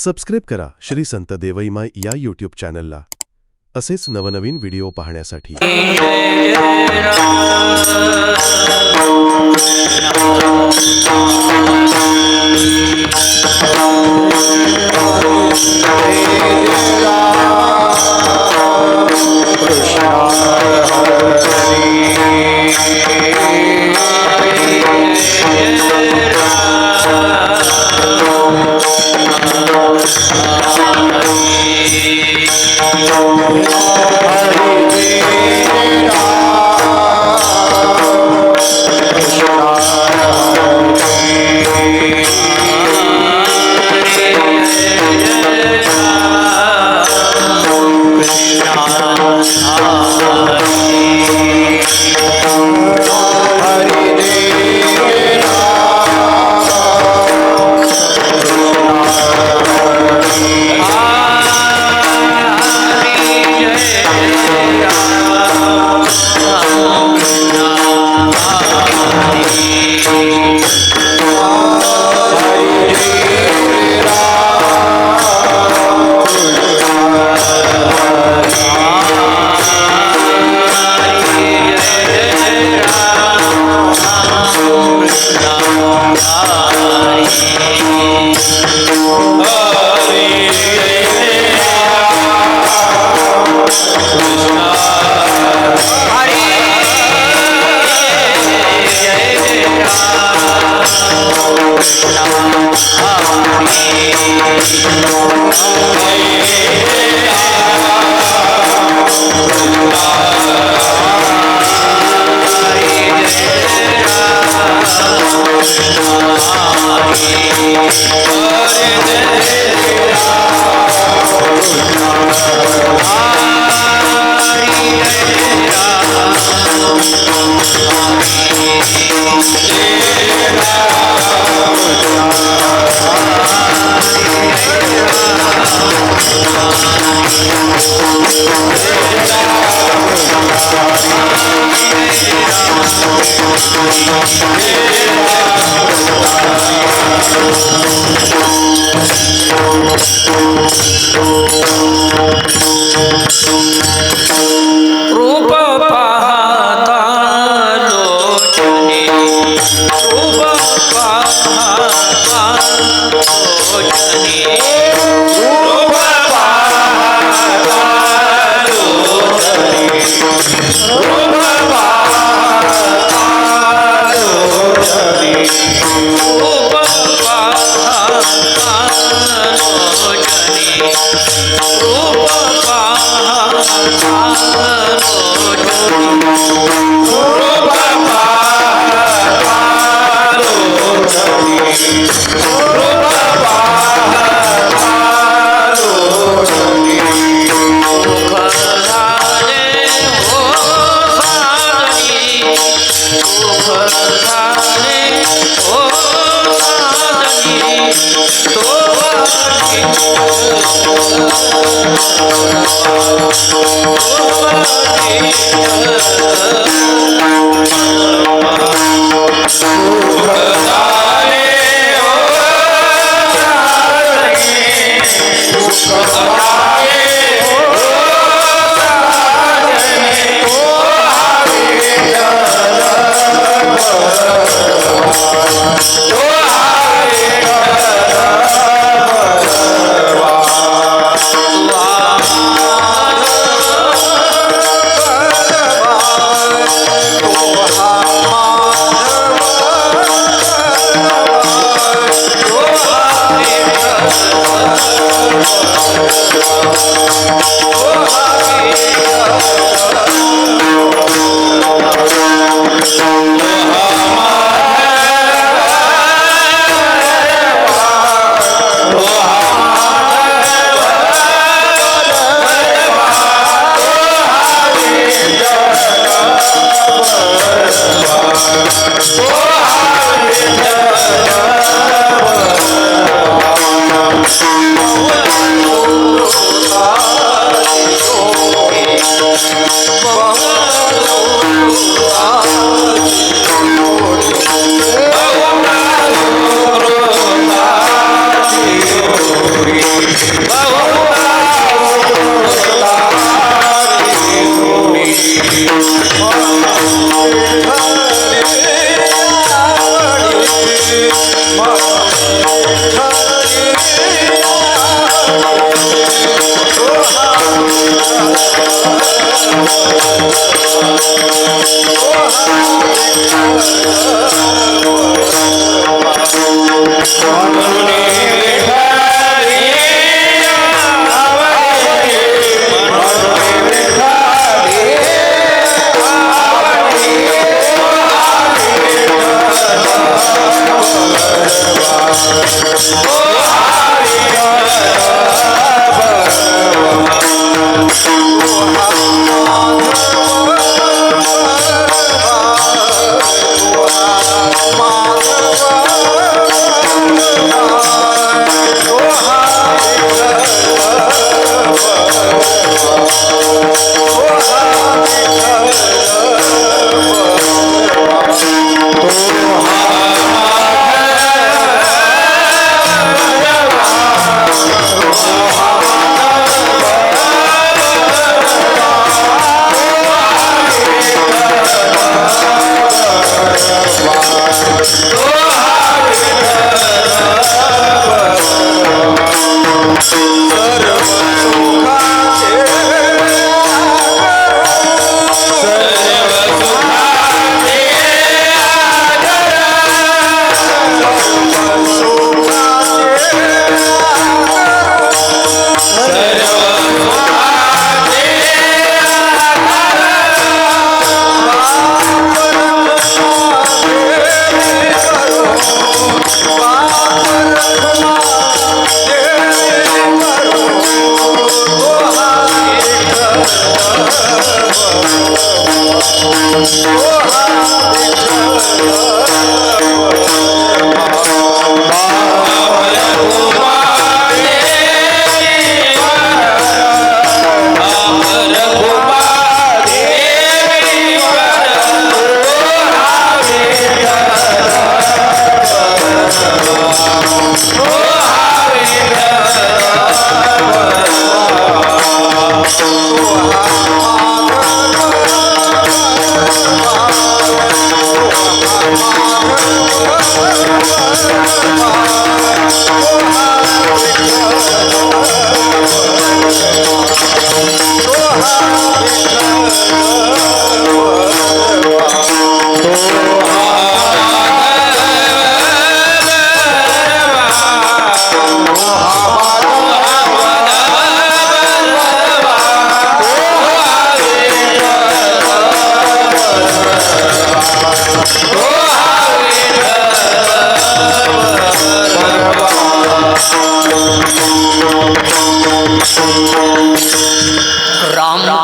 Subscribe करा श्री संत देवईमाई या YouTube चॅनलला असेच नवनवीन व्हिडिओ पाहण्यासाठी। रूप पाहता लोचने, रूप पाहता लोचने, रूप पाहता लोचने, रूप पाहता लोचने, रूप पाहता लोचने, रूप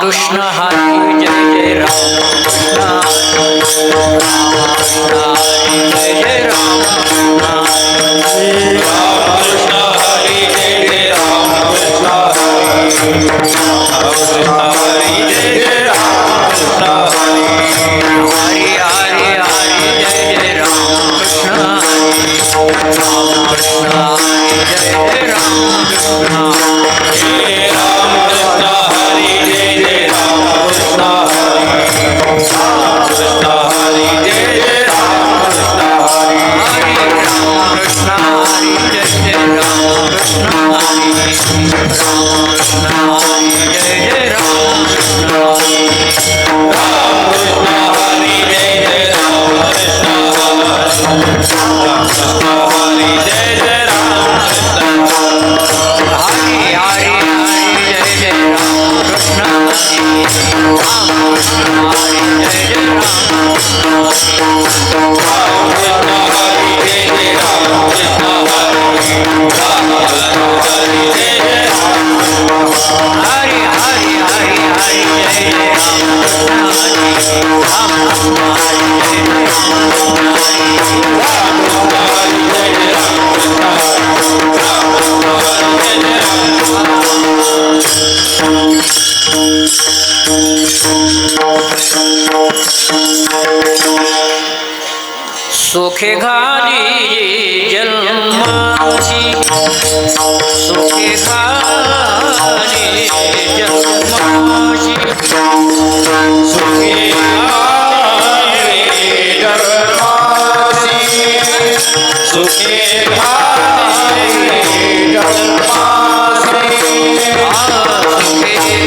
कृष्ण हरी जय जय राम कृष्ण हरी जय जय राम कृष्ण हरी जय जय राम कृष्ण हरी जय जय राम कृष्ण हरी हरि हरि जय जय राम कृष्ण कृष्ण हरी जय जय राम कृष्ण जय राम कृष्ण हरी जय जय राम कृष्ण हरी जय जय राम कृष्ण हरि राम कृष्ण हरी जय जय राम कृष्ण हरी राम कृष्ण हरी जय जय राम कृष्ण राम कृष्ण हरी जय जय राम कृष्ण हरी जय जय राम कृष्ण हरि हरि हरि जय जय राम कृष्ण हरि राम कृष्ण हरि जय जय राम कृष्ण हरि जय जय राम कृष्ण हरि राम हरि जय जय राम हरि हरि हरि हरि जय जय राम कृष्ण हरि राम कृष्ण हरि जय जय राम कृष्ण हरि राम कृष्ण हरि जय जय राम कृष्ण हरि राम कृष्ण हरि जय जय सुखे घाली जन्माची सुखे घाली जन्माची सुखे घाली जन्माची सुखे घाली जन्माची सुखे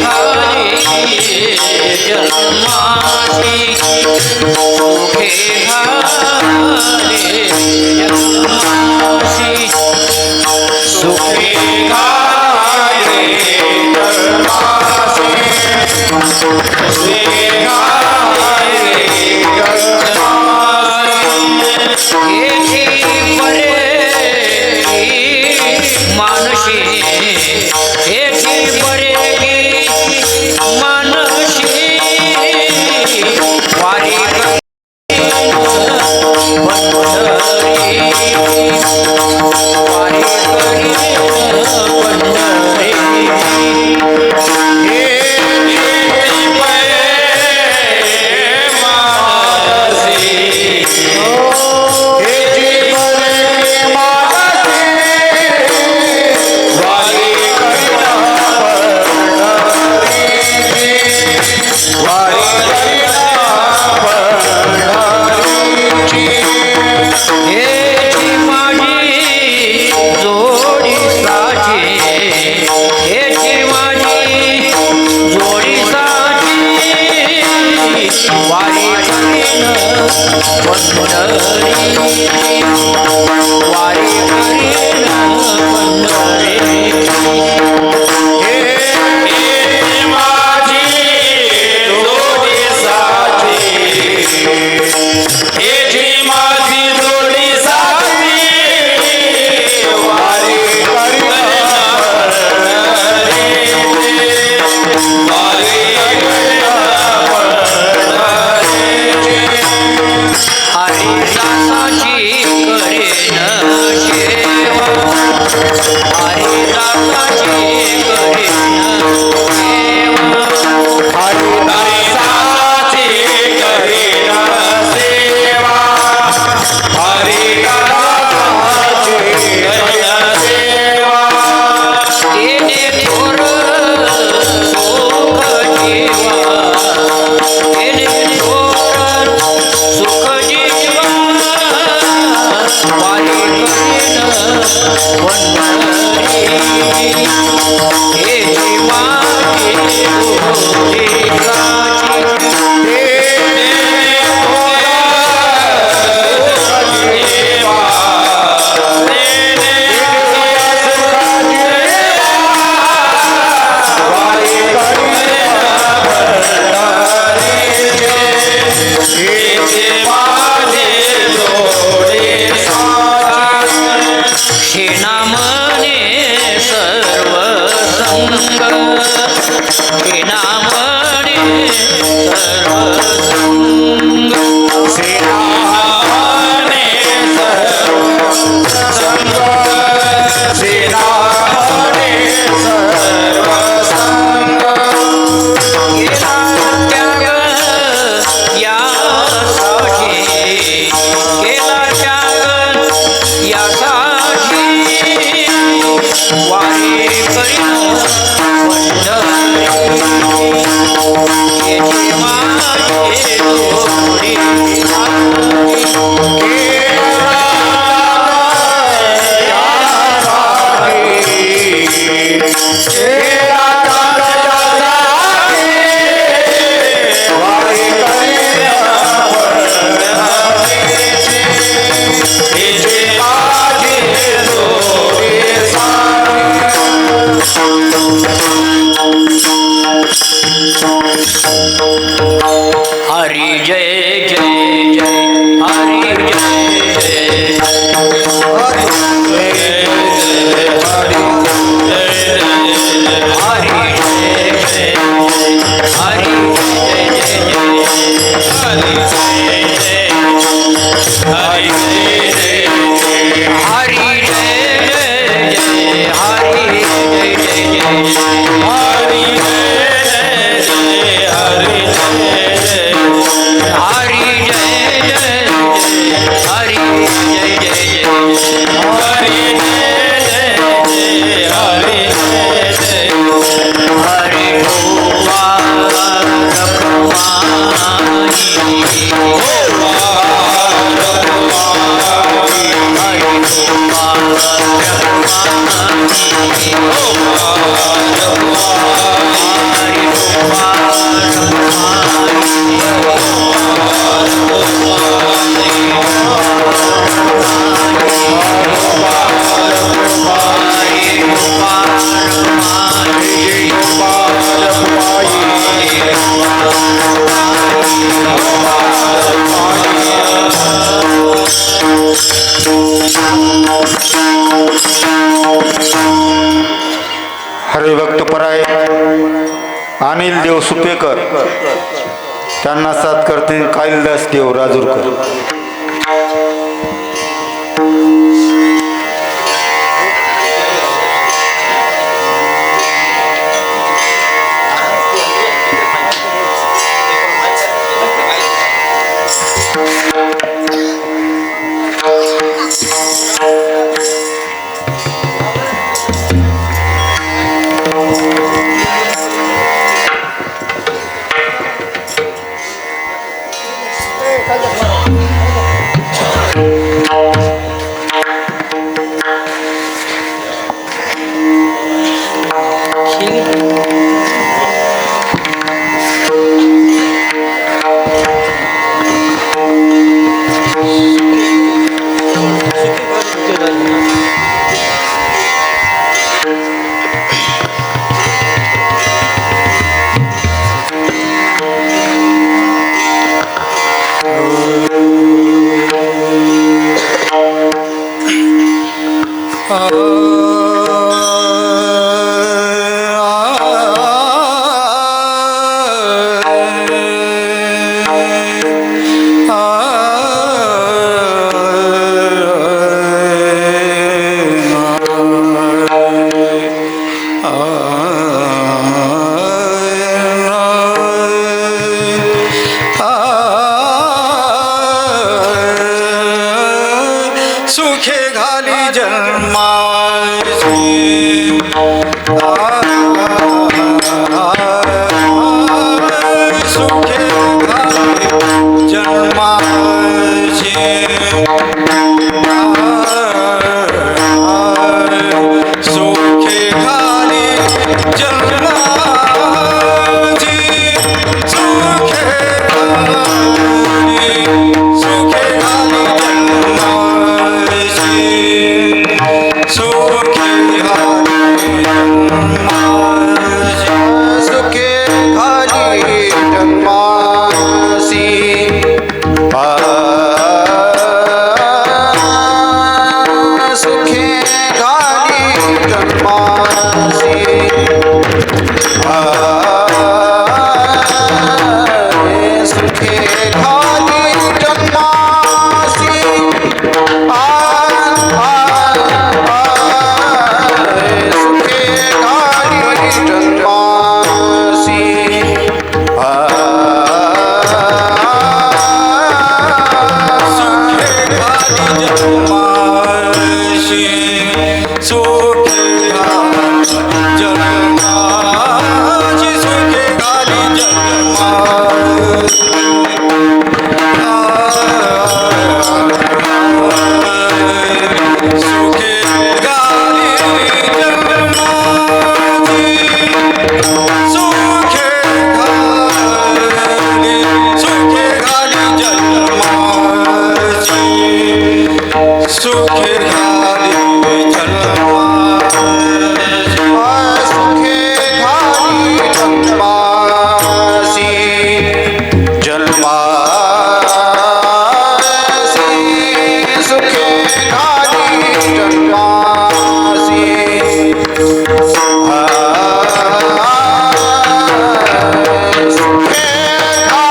घाली जन्माची सुखे घाली जन्माची सुखे घाली जन्माची सुखे घाली जन्माची एकी परे मानशी एकी परे मानशी वारी हरि हरिभक्तपराय अनिल देव सुपेकर, त्यांना साथ करते कालिदास देव राजूरकर. सुखे घाली जन्माची सुखे घाली जन्माची सुखे घाली जन्माची सुखे घाली जन्माची सुखे घाली जन्मासी सुखे घाली जन्मासी सुखे घाली जन्मासी सुखे घाली जन्मासी सुखे घाली जन्मासी सुखे घाली जन्मासी सुखे घाली जन्मासी सुखे घाली जन्मासी सुखे घाली जन्मासी सुखे घाली जन्मासी जन्मासी सुखे घाली जन्मासी सुखे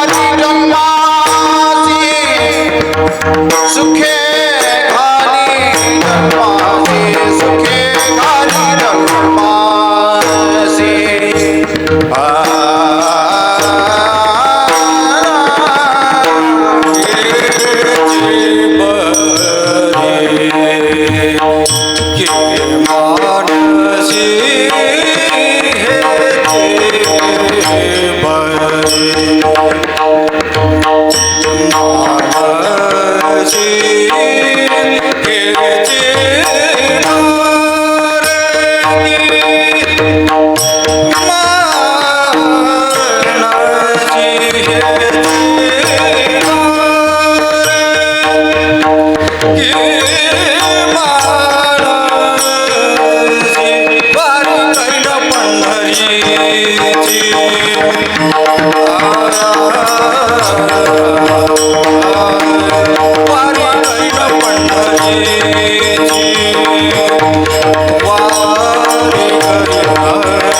घाली जन्मासी सुखे घाली जन्मासी सुखे घाली जन्मासी वारी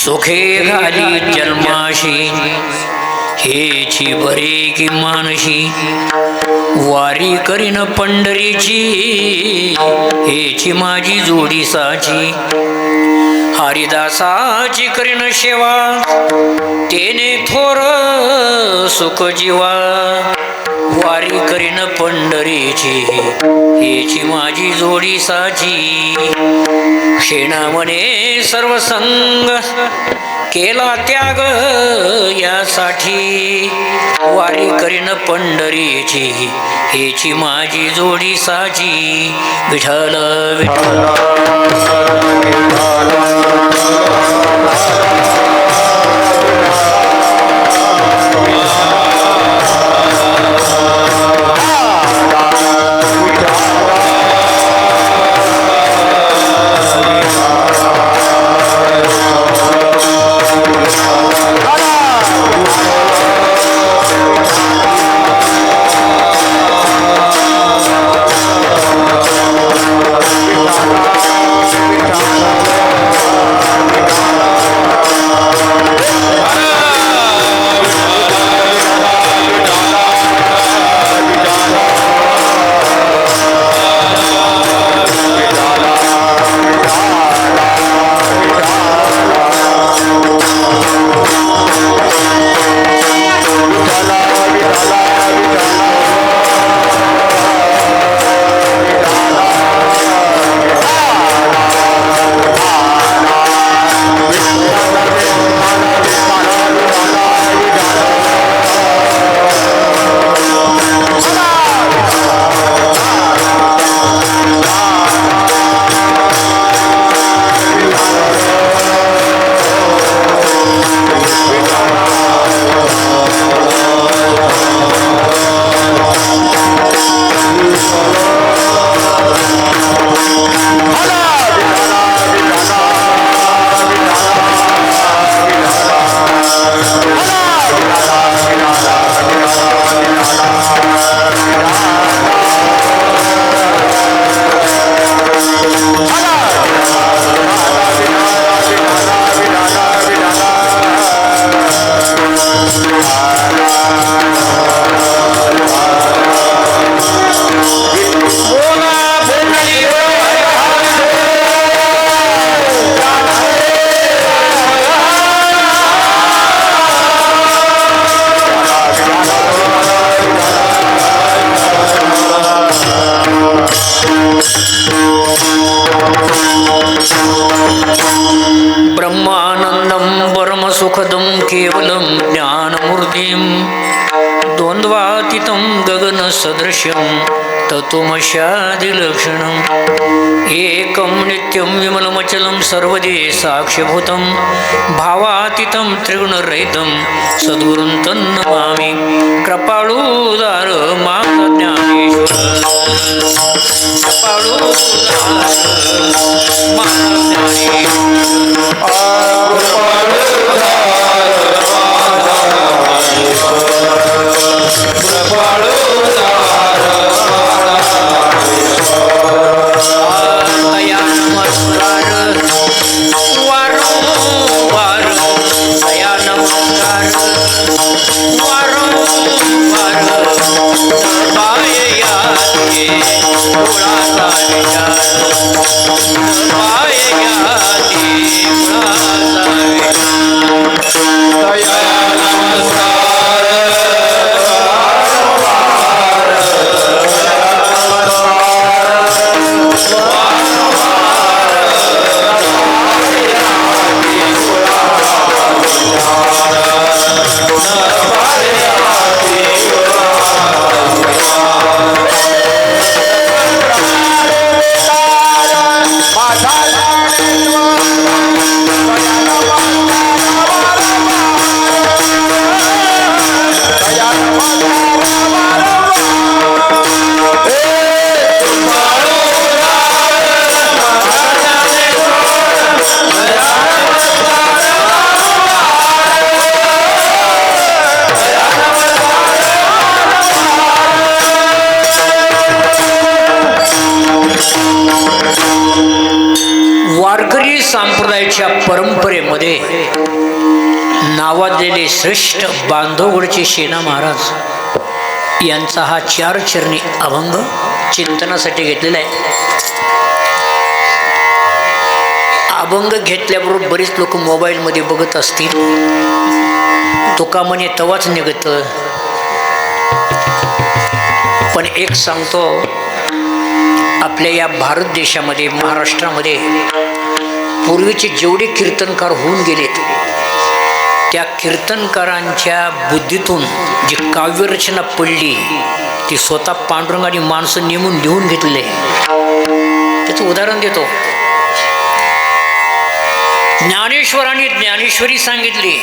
सुखे घाली जन्माशी हेची बरे की मानशी वारी करीन पंढरीची हेची माझी जोडी साची हरिदासाची करीन सेवा तेने थोर सुख जीवा वारी करीन पंढरीची हेची माझी जोडी साची शेणामने सर्व संग केला त्याग यासाठी वारी करीन पंढरीची हेची माझी जोडी साची विठ्ठल विठ्ठल ब्रह्मानंदं परमसुखदं केवलं ज्ञानमूर्तिं द्वन्द्वातीतं गगनसदृशं तत्त्वमस्यादिलक्षणम् एकं नित्यं विमलमचलं सर्वदे साक्षिभूतं भावातीतं त्रिगुणरहितं सद्गुरुं तन्नमामि कृपाळुदार मां ज्ञानेश्वर कृपाळुदार मां ज्ञानेश्वर मायेच्या परंपरेमध्ये नावाजलेले श्रेष्ठ बांधवगडचे शेना महाराज यांचा हा 4 चरणी अभंग चिंतनासाठी घेतलेला आहे. अभंग घेतल्याबरोबर बरेच लोक मोबाईलमध्ये बघत असतील. तुका म्हणे तवाच निघत. पण एक सांगतो, आपल्या या भारत देशामध्ये, महाराष्ट्रामध्ये पूर्वीचे जेवढे कीर्तनकार होऊन गेलेत, त्या कीर्तनकारांच्या बुद्धीतून जी काव्यरचना पडली ती स्वतः पांडुरंगाने माणसं नेमून लिहून घेतले. त्याचं उदाहरण देतो. ज्ञानेश्वरांनी ज्ञानेश्वरी सांगितली,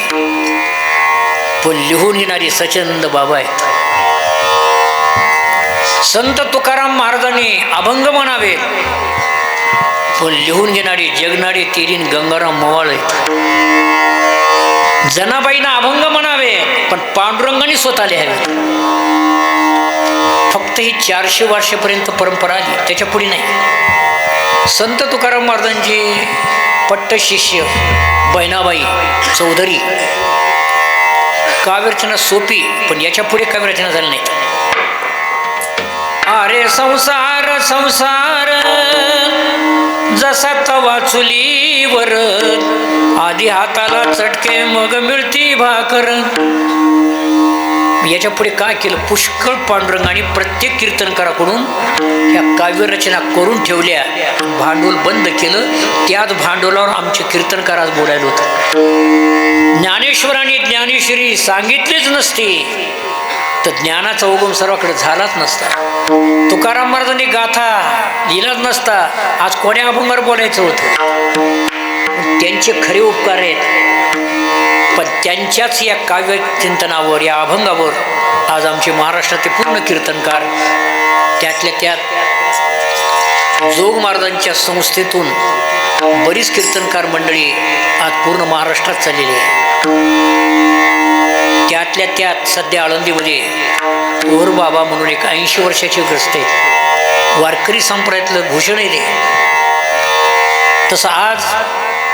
पण लिहून येणारी सचंद बाबा आहेत. संत तुकाराम महाराजांनी अभंग म्हणावे, पण लिहून घेणारी जगणारी तेरीन गंगाराम मवाळ आहेत. जनाबाईंना अभंग म्हणावे, पण पांडुरंगाने स्वतः लिहावे. फक्त ही 400 वर्षापर्यंत परंपरा आली, त्याच्या पुढे नाही. संत तुकाराम महाराजांची पट्ट शिष्य बहिणाबाई चौधरी, काव्यरचना सोपी, पण याच्या पुढे काव्यरचना झाली नाही. अरे संसार संसार जसा तवा चुलीवर, आधी हाताला चटके मग मिळती भाकर. याच्या पुढे काय केलं? पुष्कळ पांडुरंगाने प्रत्येक कीर्तनकाराकडून ह्या काव्यरचना करून ठेवल्या. भांडवल बंद केलं. त्याच भांडवलावर आमचे कीर्तनकार आज बोलायला होतं. ज्ञानेश्वरांनी ज्ञानेश्वरी सांगितलीच नसती तर ज्ञानाचा उगम सर्वाकडे झालाच नसता. तुकाराम महाराजांनी गाथा लिहिलाच नसता, आज कोण्या अभंगावर बोलायचं होतं. त्यांचे खरे उपकार आहेत, पण त्यांच्याच या काव्य चिंतनावर, या अभंगावर आज आमचे महाराष्ट्राचे पूर्ण कीर्तनकार, त्यातल्या त्यात जोग महाराजांच्या संस्थेतून बरीच कीर्तनकार मंडळी आज पूर्ण महाराष्ट्रात चाललेली आहे. त्यातल्या त्यात सध्या आळंदीमध्ये ओर बाबा म्हणून एक 80 वर्षाचे ग्रस्त आहेत. वारकरी संप्रदायातलं भूषण आहे ते. तसं आज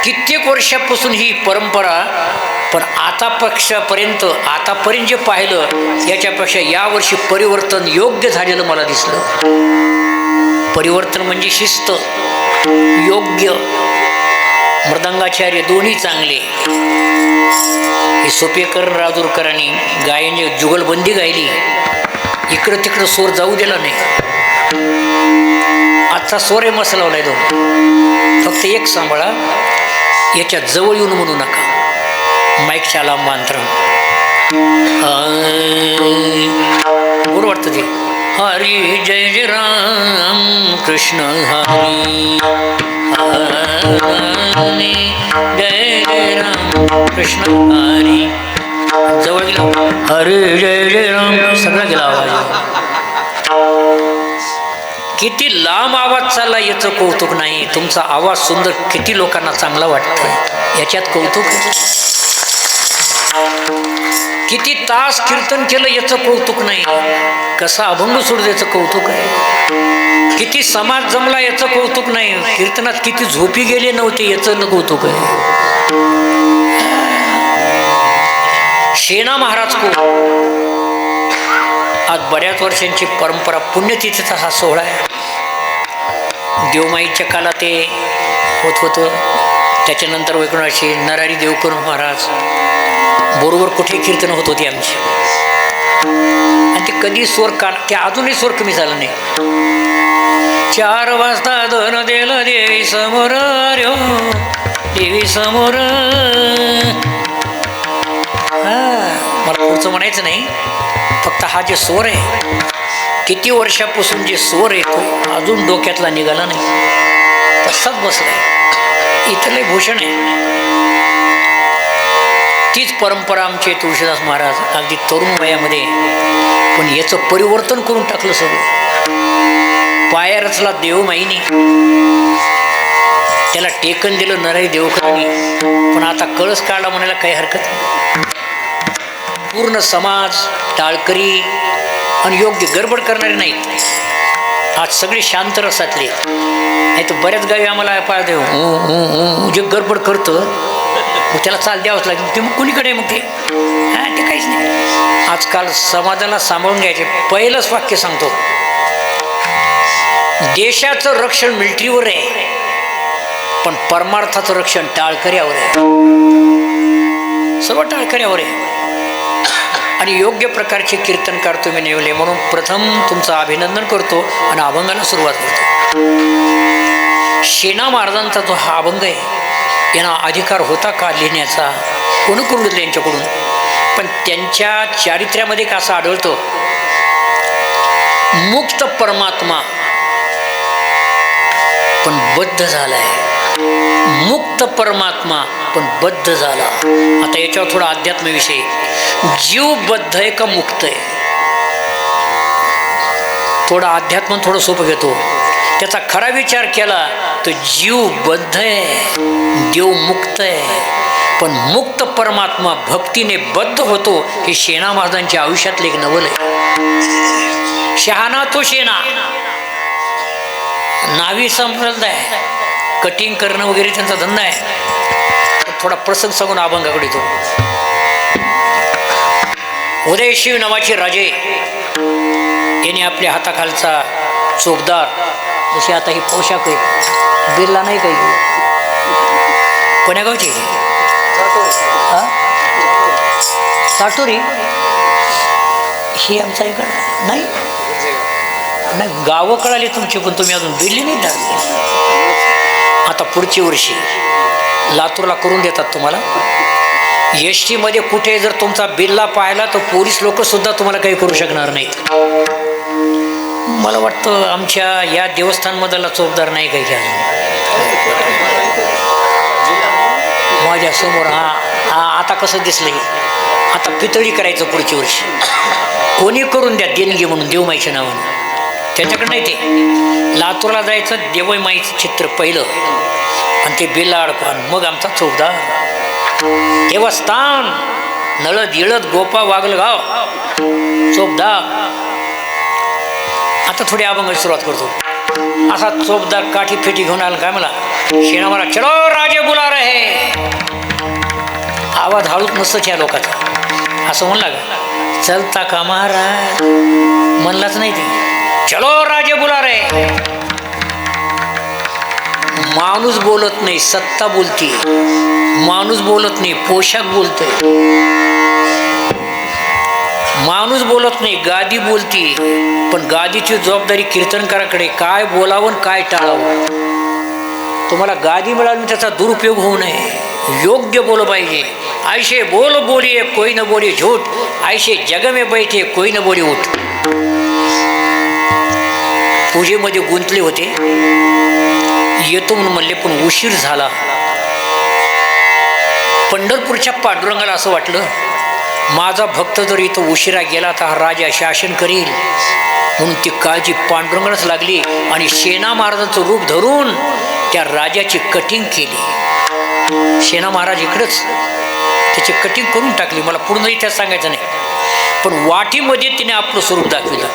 कित्येक वर्षापासून ही परंपरा, पण आतापर्यंत जे पाहिलं याच्यापेक्षा यावर्षी परिवर्तन योग्य झालेलं मला दिसलं. परिवर्तन म्हणजे शिस्त, योग्य, मृदंगाचार्य दोन्ही चांगले. हे सोपेकर राजूरकरांनी गायन जुगलबंदी गायली, इकडं तिकडं स्वर जाऊ दिला नाही. आजचा स्वर आहे मस्त लावलाय दोन. फक्त एक सांभाळा, याच्या जवळ येऊन म्हणू नका, माईकच्या लांब अंतरण. बरं वाटतं ते. हरी जय जय राम कृष्ण हरी, हरी जय जय राम कृष्ण हरी. जवळ गेला, हरी जय जय राम, सगळा गेला आवाज. किती लांब आवाज चालला याचं कौतुक नाही, तुमचा आवाज सुंदर किती लोकांना चांगला वाटतोय याच्यात कौतुक. किती तास कीर्तन केलं याचं कौतुक नाही, कसा अभंग सोडलं याचं कौतुक आहे. किती समाज जमला याचं कौतुक नाही, कीर्तनात किती झोपी गेले नव्हते याचं कौतुक आहे. शेना महाराज को आज बऱ्याच वर्षांची परंपरा, पुण्यतिथीचा हा सोहळा आहे. देवमाईच्या काळात ते होत होतं. त्याच्यानंतर वैकुंठाची नरारी देवकर महाराज बरोबर कुठे कीर्तन होत होती आमची. आणि ते कधी स्वर ते अजूनही स्वर कमी झाला नाही. 4 वाजता धन दिलं देवी समोर, रे देवी समोर. मला पुढचं म्हणायचं नाही, फक्त हा जे स्वर आहे, किती वर्षापासून जे स्वर येतो अजून डोक्यातला निघाला नाही, तसाच बसलाय. इथले भूषण आहे. तीच परंपरा आमचे तुळशीदास महाराज अगदी तरुण वयामध्ये, पण याचं परिवर्तन करून टाकलं सगळं. पाया रचला देवमाईनी, त्याला टेकन दिलं नराई देवकरांनी, पण आता कळस काढला म्हणायला काही हरकत नाही. पूर्ण समाज टाळकरी आणि योग्य गडबड करणारे नाहीत. आज सगळे शांत रसातले, नाही तर बऱ्याच गावी आम्हाला पाळते जे गडबड करतं मग त्याला चाल द्यावंच लागेल. ते मग कुणीकडे मग ते ते काहीच नाही. आजकाल समाजाला सांभाळून घ्यायचे. पहिलंच वाक्य सांगतो, देशाचं रक्षण मिलिटरीवर आहे, पण परमार्थाचं रक्षण टाळकऱ्यावर आहे, सर्व टाळकऱ्यावर आहे. आणि योग्य प्रकारचे कीर्तनकार तुम्ही निवडले म्हणून प्रथम तुमचं अभिनंदन करतो आणि अभंगाला सुरुवात करतो. शेणा महाराजांचा जो हा अभंग आहे, यांना अधिकार होता का लिहिण्याचा? कोण करून घेतलं यांच्याकडून? पण त्यांच्या चारित्र्यामध्ये का असं आढळतं, मुक्त परमात्मा पण बद्ध झालाय, मुक्त परमात्मा पण बद्ध झाला. आता याच्यावर थोडा अध्यात्मविषयी, जीव बद्ध आहे का मुक्त आहे? थोडा अध्यात्म थोडं सोपं घेतो. त्याचा खरा विचार केला तर जीव बद्ध आहे, देव मुक्त आहे, पण मुक्त परमात्मा भक्तीने बद्ध होतो. हे शेणा महाराजांच्या आयुष्यातलं एक नवल आहे. शहाणा तो शेणा, नावी संप्रदाय, कटिंग करणं वगैरे त्यांचा धंदा आहे. थोडा प्रसंग सांगून अभंगाकडे येतो. उदयशिव नावाचे राजे यांनी आपल्या हाताखालचा चोपदार, जशी आता ही पोशाख आहे, बिर्ला नाही काही, कोण्या गावची साटोरी, ही आमचा इकडं नाही नाही गावं कळाली तुमची, पण तुम्ही अजून बिल्ली नाही टाकली. आता पुढच्या वर्षी लातूरला करून देतात तुम्हाला. एस टीमध्ये कुठे जर तुमचा बिल्ला पाहिला तर पोलीस लोक सुद्धा तुम्हाला काही करू शकणार नाहीत. मला वाटतं आमच्या या देवस्थानमधला चोपदार नाही काही घ्या माझ्या समोर. आता कसं दिसलंय, आता पितळी करायचं पुढच्या वर्षी. कोणी करून द्या देणगी म्हणून देवमाईच्या नावानं, त्याच्याकडे नाही. ते लातूरला जायचं, देवमाईचं चित्र पहिलं आणि ते बिल्ला अडकवान, मग आमचा चोपदार. देवस्थान नळद इळद गोपा वागलगाव चोपदार. आता थोडी अभंगाची सुरुवात करतो. असा चोपदार काठी फेटी घेऊन आला काय मला, शेणा मला चलो राजे बुला रहे. आवाज हळूच नसतं त्या लोकांचा. असं म्हणला का, चलता का महाराज म्हणलाच नाही ते, चलो राजे बुला रहे. माणूस बोलत नाही, सत्ता बोलते. माणूस बोलत नाही, पोशाख बोलतोय. माणूस बोलत नाही, गादी बोलते. पण गादीची जबाबदारी कीर्तनकाराकडे, काय बोलावं काय टाळावं. तुम्हाला गादी मिळाली त्याचा दुरुपयोग होऊ नये, योग्य बोल पाहिजे. ऐशे बोल बोलिये कोई न बोले झूठ, ऐशे जग में बैठे कोई न बोले उठ. पूजेमध्ये गुंतले होते, येतो म्हणून म्हणले पण उशीर झाला. पंढरपूरच्या पांडुरंगाला असं वाटलं, माझा भक्त जर इथं उशिरा गेला तर हा राजा शासन करील, म्हणून ती काळजी पांडुरंगालाच लागली. आणि शेणा महाराजांचं रूप धरून त्या राजाची कटिंग केली. शेणा महाराज इकडंच त्याची कटिंग करून टाकली. मला पूर्ण इतिहास सांगायचं नाही, पण वाटीमध्ये तिने आपलं स्वरूप दाखविलं.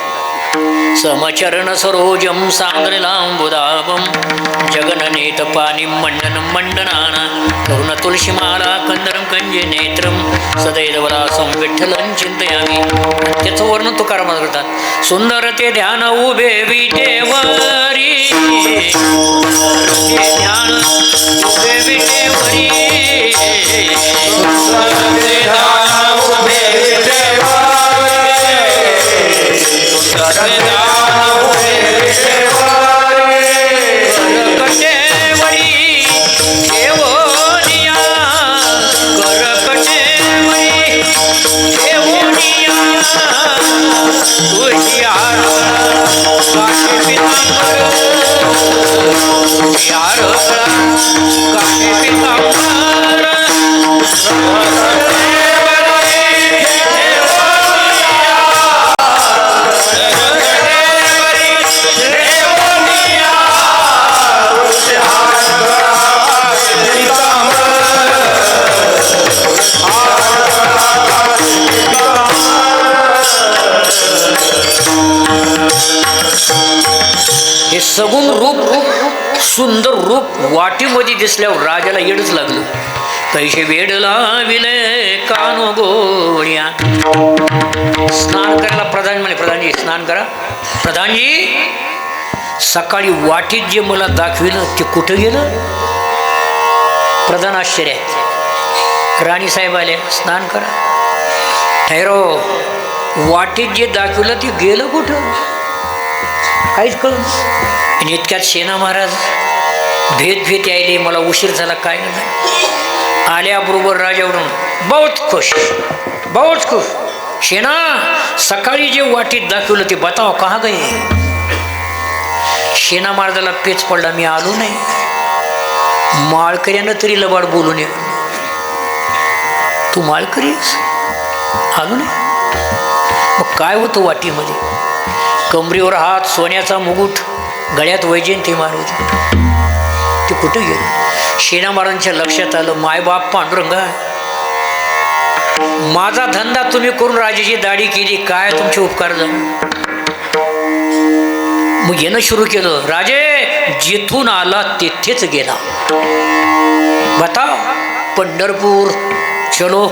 समचरण सरोजम सांद्रलांबुदाभम जगननेत पाणी मंडनं मंडनाना करुण तुलसीमाला कंदरं कंजे नेत्रम सदैवरासं विठ्ठलं चिंतयामी. त्याचं वर्णन तुकाराम करतात. सुंदर ते ध्यान उभे विटेवरी, ध्यान उभे विटेवरी, हे सगुण रूप सुंदर रूप वाटीमध्ये दिसल्यावर राजाला येडच लागलं. कैसे वेड लाविले कानो गोळ्या. स्नान करायला प्रधान म्हणे, प्रधानजी स्नान करा. प्रधानजी सकाळी वाटीत जे मला दाखविलं ते कुठं गेलं? प्रधान आश्चर्य आहे. राणीसाहेब आले, स्नान करा. ठैरो वाटीत जे दाखविलं ते गेलं कुठं? काहीच कळलं. आणि इतक्यात सेना महाराज भेट यायले, मला उशीर झाला काय नाही. आल्याबरोबर राजावरून बहुत खुश. सेना सकाळी जे वाटीत दाखवलं ते बताव कहा गए? सेना महाराजाला पेच पडला, मी आलो नाही. माळकऱ्यानं तरी लबाड बोलू नये. तू माळकरी आलो नाही. मग काय होतं वाटीमध्ये? कमरेवर हात, सोन्याचा मुकुट, गळ्यात वैजयंती मारुती. ते कुठं गेलं? सेना महाराजांच्या लक्षात आलं, मायबाप पांडुरंगा, माझा धंदा तुम्ही करून राजाची दाढी केली, काय तुमचे उपकार झाले? मग येणं सुरू केलं. राजे जिथून आला तिथेच गेला. बताव पंढरपूर चलो.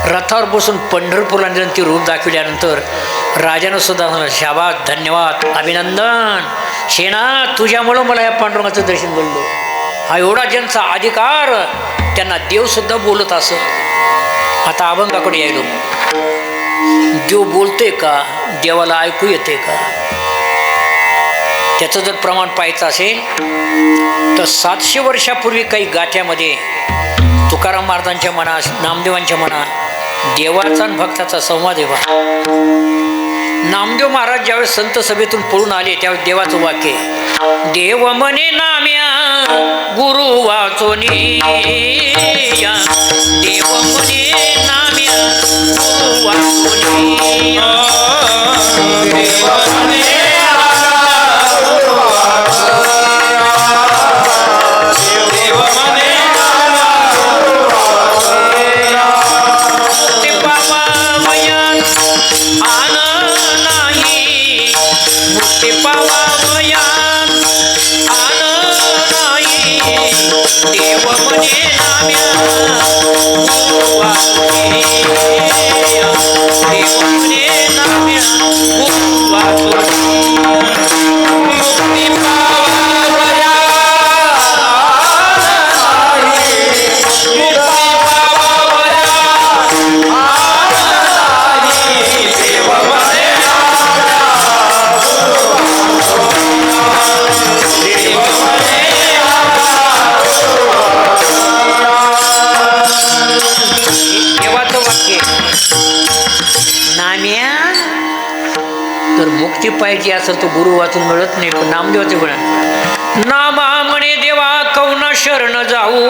रथावर बसून पंढरपूरला ती रूप दाखविल्यानंतर राजानं सुद्धा म्हणलं, शाबास, धन्यवाद, अभिनंदन सेना, तुझ्यामुळं मला या पांडुरंगाचं दर्शन घडलं. हा एवढा ज्यांचा अधिकार, त्यांना देवसुद्धा बोलत असत. आता अभंगाकडे यायलो. देव बोलतोय का? देवाला ऐकू येते का? त्याचं जर प्रमाण पाहायचं असेल तर 700 वर्षापूर्वी काही गाठ्यामध्ये तुकाराम महाराजांच्या मना, नामदेवांच्या मना देवाचा आणि भक्ताचा संवाद आहे. नामदेव महाराज ज्यावेळेस संत सभेतून पळून आले त्यावेळेस देवाचं वाक्य, देव म्हणे नाम्या गुरु वाचोनी, देव म्हणे नाम्या गुरु वाचोनी, देव म्हणे पाहिजे असेल तो गुरु वाचून मिळत नाही. पण नामदेवाचे गुण, नामा म्हणे देवा कौना शरण जाऊ,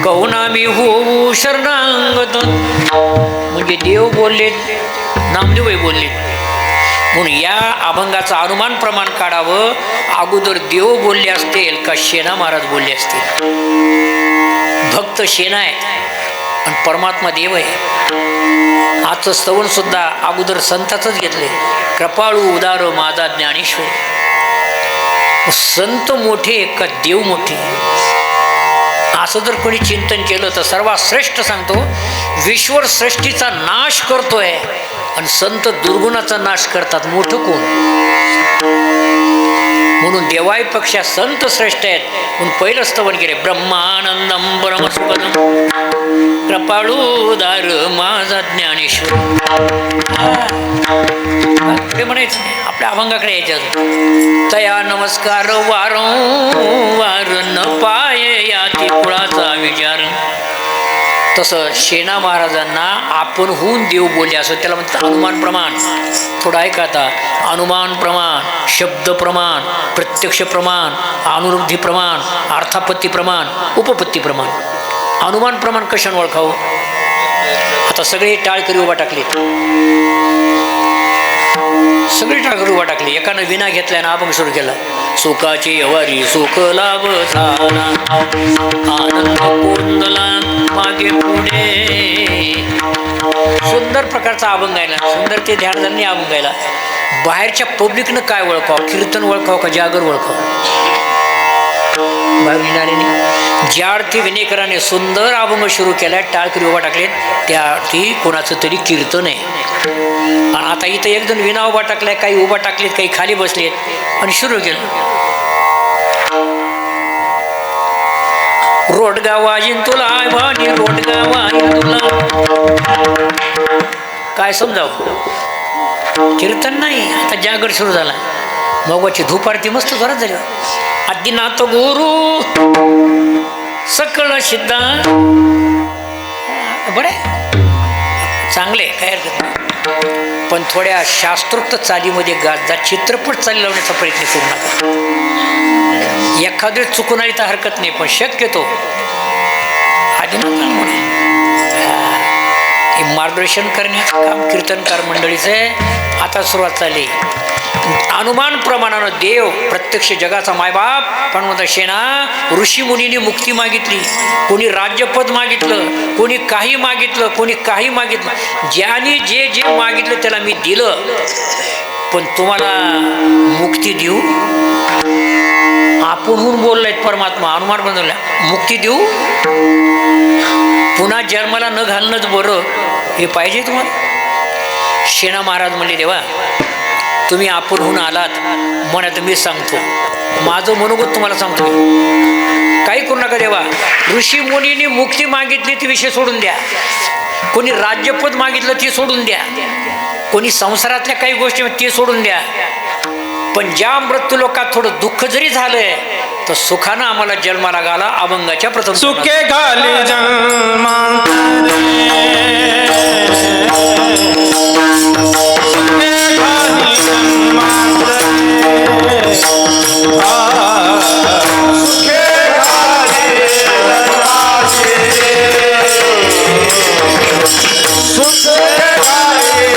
कौना मी होऊ शरणांगत. म्हणजे देव बोललेत, नामदेवही बोललेत. म्हणून या अभंगाचं अनुमान प्रमाण काढावं. अगोदर देव बोलले असतील का सेना महाराज बोलले असतील? भक्त सेना आहे आणि परमात्मा देव आहे. आजचं स्तवन सुद्धा अगोदर संताचंच घेतले, कृपाळू उदार माझा ज्ञानेश्वर. संत मोठे का देव मोठे असं जर कोणी चिंतन केलं तर सर्वात श्रेष्ठ सांगतो, विश्वर सृष्टीचा नाश करतोय आणि संत दुर्गुणाचा नाश करतात. मोठं कोण? म्हणून देवाईपेक्षा संत श्रेष्ठ आहेत. म्हणून पहिलं स्तवन केले, ब्रह्मानंदम परमसुखदम कृपाळू दार माझा ज्ञानेश्वर. पुढे म्हणायचं आपल्या अभंगाकडे यायचं, तया नमस्कार वारंवार न पाये याती कुळाचा विचार. तसं सेना महाराजांना आपण होऊन देव बोलले असं त्याला म्हणतात अनुमान प्रमाण. थोडं ऐका आता. अनुमान प्रमाण, शब्द प्रमाण, प्रत्यक्ष प्रमाण, अनुरुद्धी प्रमाण, अर्थापत्ती प्रमाण, उपपत्ती प्रमाण. अनुमान प्रमाण कशाने ओळखावं? आता सगळे टाळकरी उभा टाकले, सगळे टाळकरी उभा टाकले. एकानं विना घेतल्यानं अभंग सुरू केला, सुखाची यवारी सुख लाभ झाला, आनंद कोंदला मागे पुढे. सुंदर प्रकारचा अभंग गायला, सुंदर ते ध्यानधारणी अभंग गायला. बाहेरच्या पब्लिकनं काय ओळखावं, कीर्तन ओळखावं का जागर ओळखावं? ज्या अर्थी विनेकराने सुंदर अभंग सुरू केलाय, टाळकरी उभा टाकलेत, त्या अर्थी कोणाचं तरी कीर्तन आहे. आणि आता इथं एक जण विना उभा टाकलाय, काही उभा टाकलेत, काही खाली बसलेत आणि सुरू केलं. रोडगा वाजीन तुला भानी, रोडगा वाजीन तुला, काय समजावं? कीर्तन नाही, आता जागर सुरू झाला. मगाची धूप आरती मस्त जोरात झाली. आदिनाथ गुरु सकळ सिद्धा, बरे चांगले, काय हरकत नाही, पण थोड्या शास्त्रोक्त चालीमध्ये गाजा चित्रपट चाली लावण्याचा प्रयत्न करू नका. एखादे चुकून आली तर हरकत नाही, पण शक्यतो आदिनाथ हे मार्गदर्शन करण्याचं काम कीर्तनकार मंडळीचं आहे. आता सुरुवात झाली. अनुमान प्रमाणानं देव प्रत्यक्ष जगाचा मायबाप पण म्हणता शेणा, ऋषी मुनीने मुक्ती मागितली, कोणी राज्यपद मागितलं, कोणी काही मागितलं, कोणी काही मागितलं. ज्याने जे जे मागितलं त्याला मी दिलं, पण तुम्हाला मुक्ती देऊ, आपणहून बोललाय परमात्मा. अनुमान बनवला, मुक्ती देऊ, पुन्हा जन्माला न घालणंच बरं, हे पाहिजे तुम्हाला? शेणा महाराज म्हणले, देवा तुम्ही आपणहून आलात म्हणत मी सांगतो, माझं मनोगत तुम्हाला सांगतो, काही करू नका देवा. ऋषी मुनींनी मुक्ती मागितली ती विषय सोडून द्या, कोणी राज्यपद मागितलं ते सोडून द्या, कोणी संसारातल्या काही गोष्टी ते सोडून द्या, पण ज्या मृत्यू लोकात थोडं दुःख जरी झालंय तर सुखानं आम्हाला जन्माला घाला. अभंगाच्या प्रथम सुखे घाले जन्मांतरे, सुखे घाले जन्मांतरे, सुखे घाले जन्माचे, सुखे घाले जन्माचे, सुखे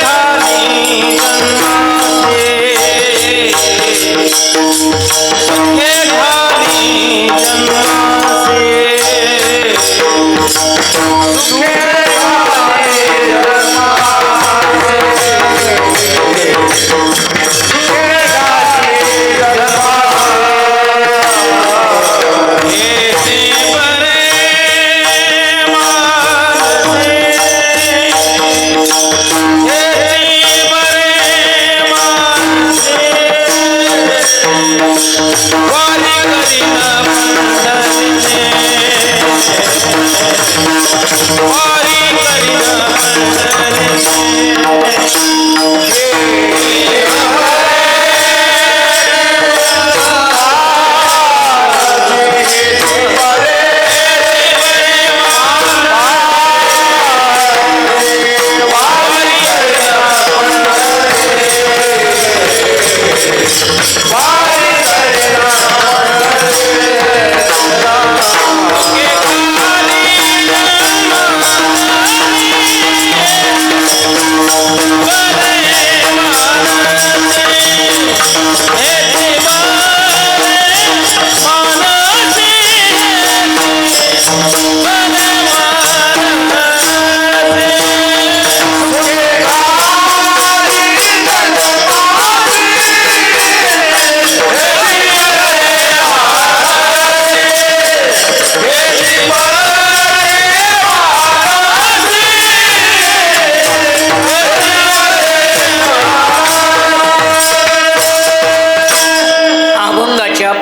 घाली जन्माचे, सुखे घाली जन्माचे, सुखे घाली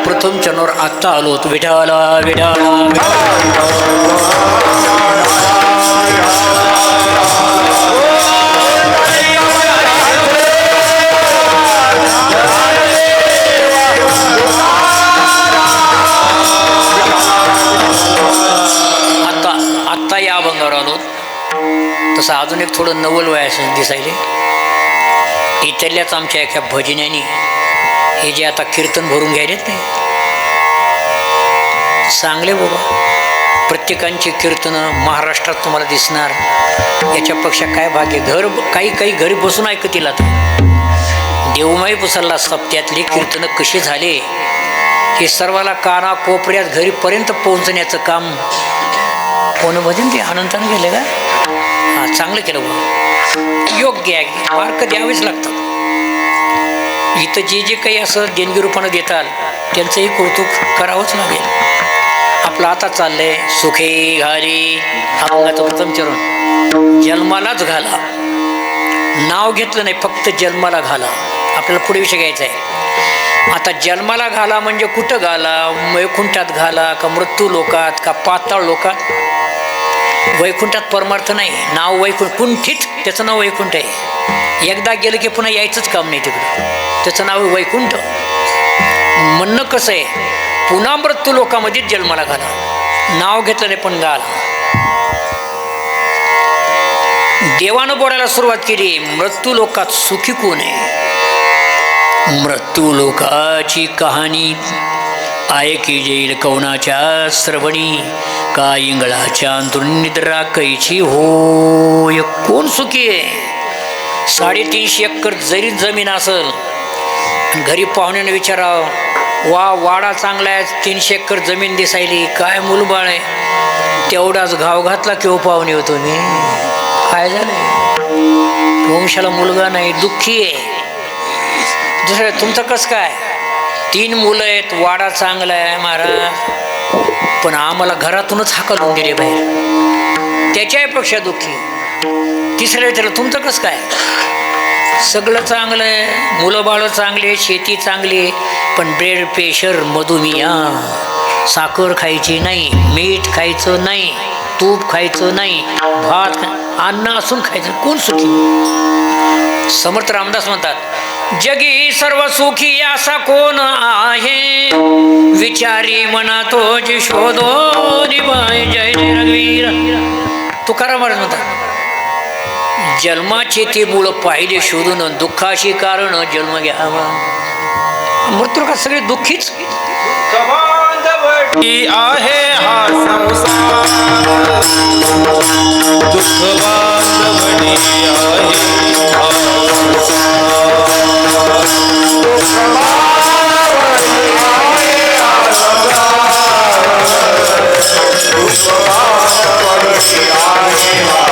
प्रथम चरणवर आत्ता आलो. विठाला विठाला आत्ता या अभंगावर आलो. तसं अजून एक थोडं नवल वयाचं दिसायले. इथल्याच आमच्या एका भजन्यानी हे जे आता कीर्तन भरून घ्यायलेत नाही, चांगले बाबा. प्रत्येकांची कीर्तनं महाराष्ट्रात तुम्हाला दिसणार. याच्यापेक्षा काय भाग्य. काही घरी बसून ऐकतील. आता देवमाई पुसरला सप्त्यातली कीर्तनं कशी झाले हे सर्वाला काना कोपऱ्यात घरीपर्यंत पोहोचण्याचं काम कोण भजन ते अनंतानं गेले का? हां, चांगलं केलं बघ, योग्य आहे, मार्क द्यावेच लागतात. इथं जे जे काही असं देणगी रूपानं देताल त्यांचंही कौतुक करावंच लागेल. आपलं आता चाललंय सुखे घाली अभंगाचं प्रथम चरण, जन्मालाच घाला. नाव घेतलं नाही, फक्त जन्माला घाला. आपल्याला पुढे विषय घ्यायचा आहे. आता जन्माला घाला म्हणजे कुठं घाला? वैकुंठात घाला का मृत्यू लोकात का पाताळ लोकात? वैकुंठात परमार्थ नाही, नाव वैकुंठ, कुंठित त्याचं नाव वैकुंठ आहे. एकदा गेलं की पुन्हा यायचंच काम नाही तिकडं, त्याचं नाव आहे वैकुंठ. म्हणणं कसं आहे, पुन्हा मृत्यू लोकामध्येच जन्माला घाला, नाव घेतलं नाही पण घाला. देवानं बोलायला सुरुवात केली, मृत्यू लोकात सुखी कोण आहे? मृत्यू लोकाची कहाणी ऐकी जाईल कवनाच्या श्रवणी, का इंगळाच्या अंतरून निद्रा कैची होय. कोण सुखी आहे? 350 एकर जरी जमीन असेल, घरी पाहुण्याने विचारावं, वा वाडा चांगला आहे, 300 एकर जमीन दिसायली, काय मूलबाळ आहे? तेवढाच घाव घातला किंवा पाहुणे होतो मी, काय झालं? वंशाला मुलगा नाही, दुःखी आहे. दुसरं तुमचं कसं काय? 3 मुलं आहेत, वाडा चांगला आहे महाराज, पण आम्हाला घरातूनच हाकलून दिले बाहेर, त्याच्यापेक्षा दुःखी. तिसऱ्या विचारलं तुमचं कसं काय? सगळं चांगलं आहे, मुलं बाळं चांगले, शेती चांगली, पण ब्लड प्रेशर, मधुमेह, साखर खायची नाही, मीठ खायचं नाही, तूप खायचं नाही, भात अन्न असून खायचं. कोण सुखी? समर्थ रामदास म्हणतात, जगी सर्व सुखी असा कोण आहे, विचारी मना तोच शोधो निभाय. जय जय रघुवीर. तुकाराम महाराज म्हणतात, जन्माचे ते मूळ पाहिले शोधून, दुःखाशी कारण जन्म घ्यावा. मृत्यू का सगळे दुःखीच. बांधवटी आहे हा संसार, दुःख बांधवटी आहे हा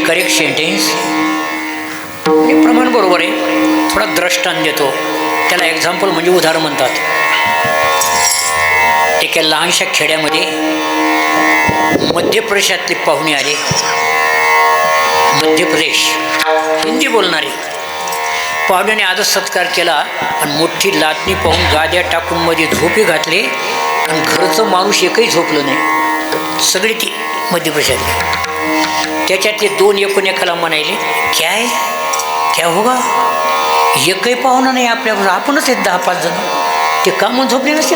करेक्ट सेंटेन्स आणि प्रमाण बरोबर आहे. थोडा दृष्टांत देतो, त्याला एक्झाम्पल म्हणजे उदाहरण म्हणतात. एका लहानशा खेड्यामध्ये मध्य प्रदेशातले पाहुणे आले. मध्य प्रदेश हिंदी बोलणारे पाहुण्याने आदर सत्कार केला आणि मोठी लाटणी पाहून गाद्या टाकून मध्ये झोपे घातले आणि घरचं माणूस एकही झोपलं नाही. सगळे ती मध्य प्रदेशातले. त्याच्यातले 2 एकाला म्हणायले, काय क्या होगा, एकही पाहुणा नाही आपल्याबरोबर, आपणच आहेत 10-5 जण, ते का म्हणून झोपले नसते.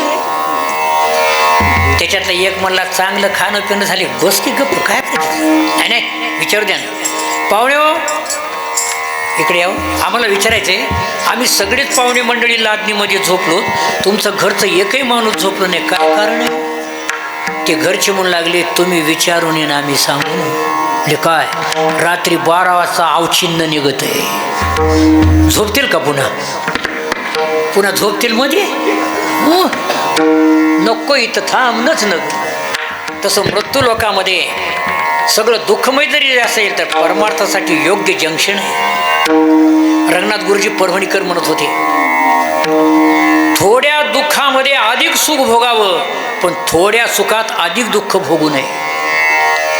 त्याच्यातला एक म्हणला, चांगलं खाणं पिणं झाले, बस की गप्प, काय नाही नाही विचारू द्या ना. पाहुणे हो इकडे यावं, आम्हाला विचारायचं आहे, आम्ही सगळेच पाहुणे मंडळी लादणीमध्ये झोपलो, तुमचं घरचं एकही माणूस झोपलं नाही, काय कारण आहे? ते घरचे म्हणू लागले, तुम्ही विचारून ये ना, आम्ही सांगू ना. म्हणजे काय, रात्री 12 वाजता अवचिन्न निघत आहे, झोपतील का पुन्हा झोपतील मध्ये? नको, इथं थांबणंच नको. तसं मृत्यू लोकामध्ये सगळं दुःखमय जरी असेल तर परमार्थासाठी योग्य जंक्शन आहे. रंगनाथ गुरुजी परभणीकर म्हणत होते, थोड्या दुःखामध्ये अधिक सुख भोगावं पण थोड्या सुखात अधिक दुःख भोगू नये.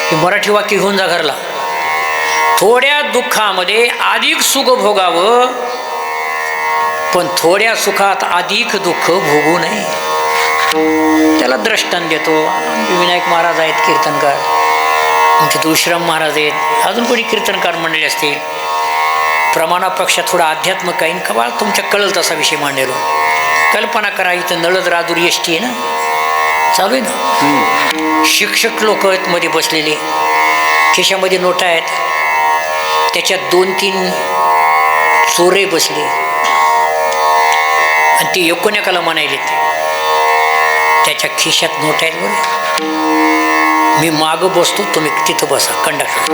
हे मराठी वाक्य घेऊन जा घरला. थोड्या दुःखामध्ये अधिक सुख भोगावं पण थोड्या सुखात अधिक दुःख भोगू नये. त्याला दृष्टांत देतो. विनायक महाराज आहेत कीर्तनकार, आमचे तुळशीराम महाराज आहेत, अजून कोणी कीर्तनकार मंडळी असतील. प्रमाणापेक्षा थोडा अध्यात्म काही कवाळ तुमच्या कळल तसा विषय मांडलेलो. कल्पना करा, इथं नळद राजूर एस टी आहे ना, चालू आहे ना. शिक्षक लोक आहेत मध्ये बसलेले, खिशामध्ये नोटा आहेत, त्याच्यात 2-3 चोरे बसले आणि ते एकोण्याकाला म्हणायलेत, त्याच्या खिशात नोट आहेत बरं, मी मागं बसतो, तुम्ही तिथं बसा कंडक्टर.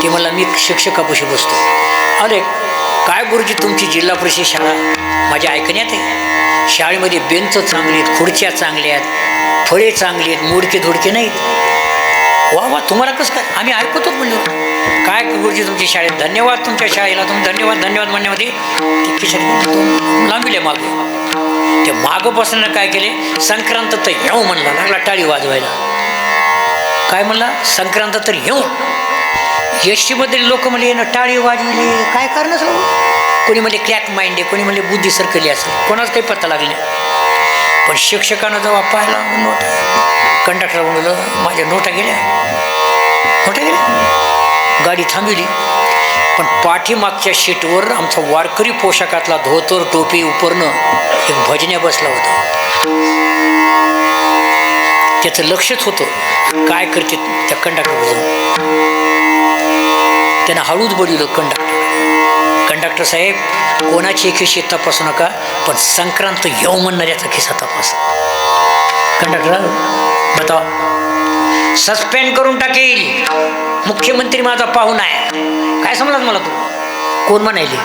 ते मला मी शिक्षकापाशी बसतो. अरे काय गुरुजी तुमची जिल्हा परिषद शाळा माझ्या ऐकण्यात आहे. शाळेमध्ये बेंच चांगली आहेत, खुर्च्या चांगल्या आहेत, फळे चांगली आहेत, मोडके धोडके नाहीत. वा वा, तुम्हाला कसं काय, आम्ही ऐकतोच म्हणलो. काय गुरुजी तुमची शाळेत, धन्यवाद तुमच्या शाळेला, तुम्ही धन्यवाद धन्यवाद म्हणण्यामध्ये ते खिशात लांबिले मागं. ते मागं बसण्यानं काय केले, संक्रांत तर येऊ म्हणला, लागला टाळी वाजवायला. काय म्हणला, संक्रांत तर येऊ. एस टीमध्ये लोक म्हणले ना टाळी वाजवली, काय कारण असं. कोणी म्हणले क्रॅक माइंड आहे, कोणी म्हणले बुद्धी सरकली असेल, कोणाच काही पत्ता लागले. पण शिक्षकानं जेव्हा पाहिला नोटा, कंडक्टर म्हणलं माझ्या नोटा गेल्या, नोटा गेल्या. गाडी थांबवली, पण पाठीमागच्या सीटवर आमचा वारकरी पोशाखातला धोतर टोपी उपरणं एक भजन्या बसला होता. त्याचं लक्षच होतं काय करते त्या कंडक्टर. त्यानं हळूच बोलवलं कंडक्टर साहेब, कोणाची खिशी तपासू नका, पण संक्रांत येऊ म्हणणाऱ्याचा खिसा तपास. कंडक्टर बताव, सस्पेंड करून टाकेल, मुख्यमंत्री माझा पाहुणा आहे. काय समजलं मला तू, कोण म्हणायले,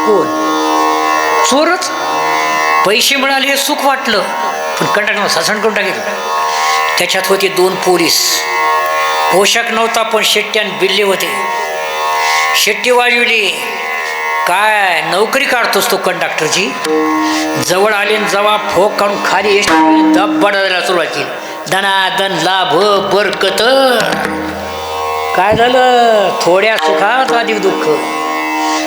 कोण चोरच. पैसे मिळाले सुख वाटलं, पण कंडक्टर सस्पेंड करून टाकेल. त्याच्यात होते 2 पोलीस, पोशाख नव्हता पण शेट्ट्यान बिल्ले होते. शेट्टी वाजवली, काय नोकरी काढतोस तो कंडक्टरची. जवळ आले जवा फोक काढून खाली दब बडायला सुरुवात केली. दनादन लाभ बरकत. काय झालं, थोड्या सुखात अधिक दुःख.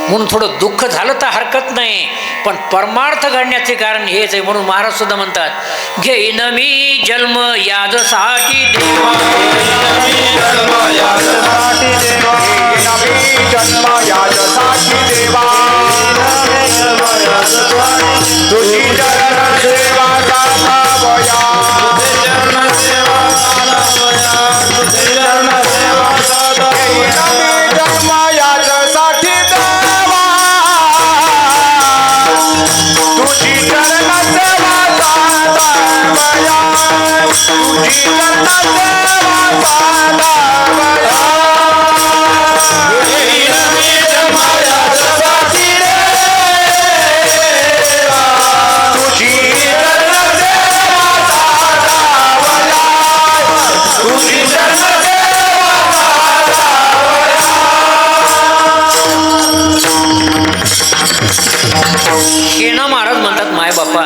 म्हणून थोडं दुःख झालं तर हरकत नाही, पण परमार्थ घडण्याचे कारण हेच आहे. म्हणून महाराज सुद्धा म्हणतात, घेईन मी जन्म यादसाठी देवा, महाराज म्हणतात, माय बापा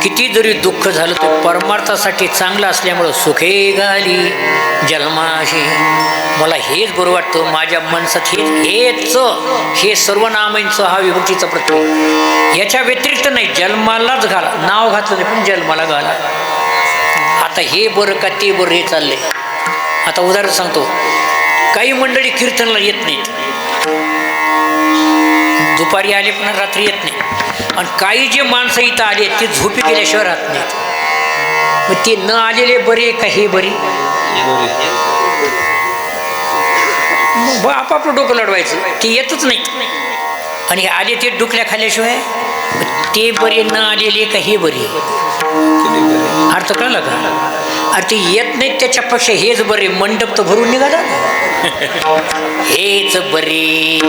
किती जरी दुःख झालं तर परमार्थासाठी चांगलं असल्यामुळं सुखे गाली जन्माशी. मला हेच बरं वाटतं, माझ्या मनसात हेच हे सर्वनामांचं हा विभक्तीचा प्रत्यय. याच्या व्यतिरिक्त नाही, जन्मालाच घाला, नाव घातलं नाही पण जन्माला घाला. आता हे बरं का ते बरं हे चाललंय. आता उदाहरण सांगतो, काही मंडळी कीर्तनला येत नाहीत, दुपारी आले पण रात्री येत नाही. आणि काही जे माणसं इथं आले ते झोपी गेल्याशिवाय राहत नाहीत. मग ते न आलेले बरे का हे बरे, मग आपापलं डोकं लढवायचं. ते येतच नाहीत आणि आले ते डुकल्या खाल्ल्याशिवाय ते बरे, न आलेले का हे बरे. अर्थ कळला का. अरे ते येत नाहीत त्याच्यापेक्षा हेच बरे, मंडप तर भरून निघाला. हेच बरे,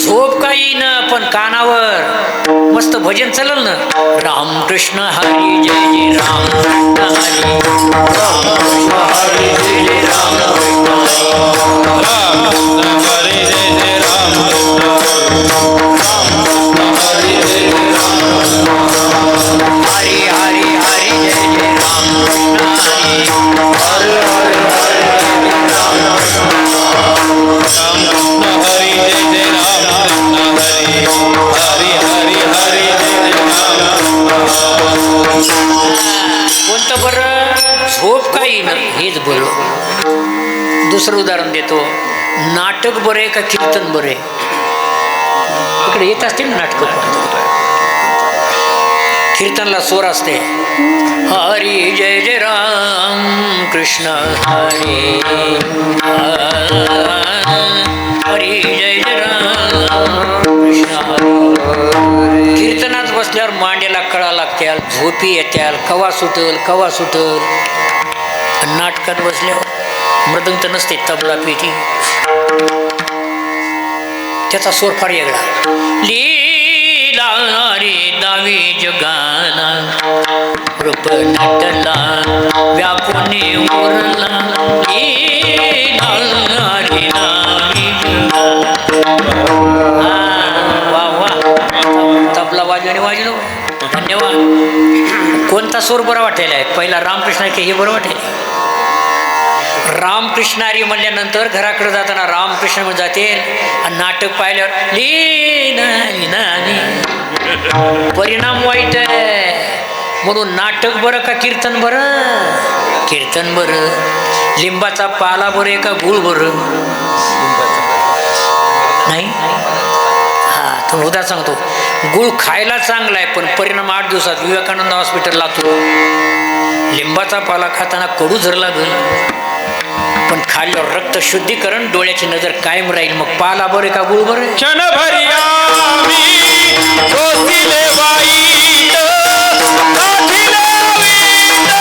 झोप काही ना पण कानावर मस्त भजन चालल ना. रामकृष्ण हरी जय जय राम हरी, रामकृष्ण हरी जय जय राम हरी जय जय राम हरी जय जय राम हरी हरी हरी जय जय राम हरी हरी जय जय राम हरी हरी हरी हरी जय जय राम. कोणतं बरं? झोप काही ना हेच बरं. दुसरं उदाहरण देतो. नाटक बरं आहे का कीर्तन बरं आहे? इकडे येत असतील ना नाटक. कीर्तनला स्वर असते, हरी जय जय राम कृष्ण हरी, हरी जय जय राम कृष्ण हरी. कीर्तनात बसल्यावर मांड्याला कळा लागत्याल, झोपी येत्याल, कवा सुटल कवा सुटल. नाटकात बसल्यावर मृदंग तर नसते, तबला पेटी, त्याचा स्वर फार वेगळा. लीला रे दावी जगाला, रूप नटला व्यापुने उरला. लीला रे दावी जगाला. वा वा, तबला वाजवणे वाजलो, धन्यवाद. कोणता स्वर बरा वाटेल आहे? पहिला रामकृष्ण की हे बरं वाटेल? रामकृष्ण हरी म्हणल्यानंतर घराकडे जाताना रामकृष्ण म्हणून जाते, आणि नाटक पाहिल्यावर परिणाम वाईट आहे. म्हणून नाटक बरं का कीर्तन बरं? कीर्तन बरं. लिंबाचा पाला बरं आहे का गुळ बरं? नाही. हां, तर उदा सांगतो, गुळ खायला चांगला आहे पण परिणाम 8 दिवसात. विवेकानंद हॉस्पिटल लातूर. लिंबाचा पाला खाताना कडू झर लागेल पण खाल्ल्यावर रक्त शुद्धीकरण, डोळ्याची नजर कायम राहील. मग पाला बरे का गुळ बरे? क्षण भरियावी सोसिले वाईट, साथिले वीट,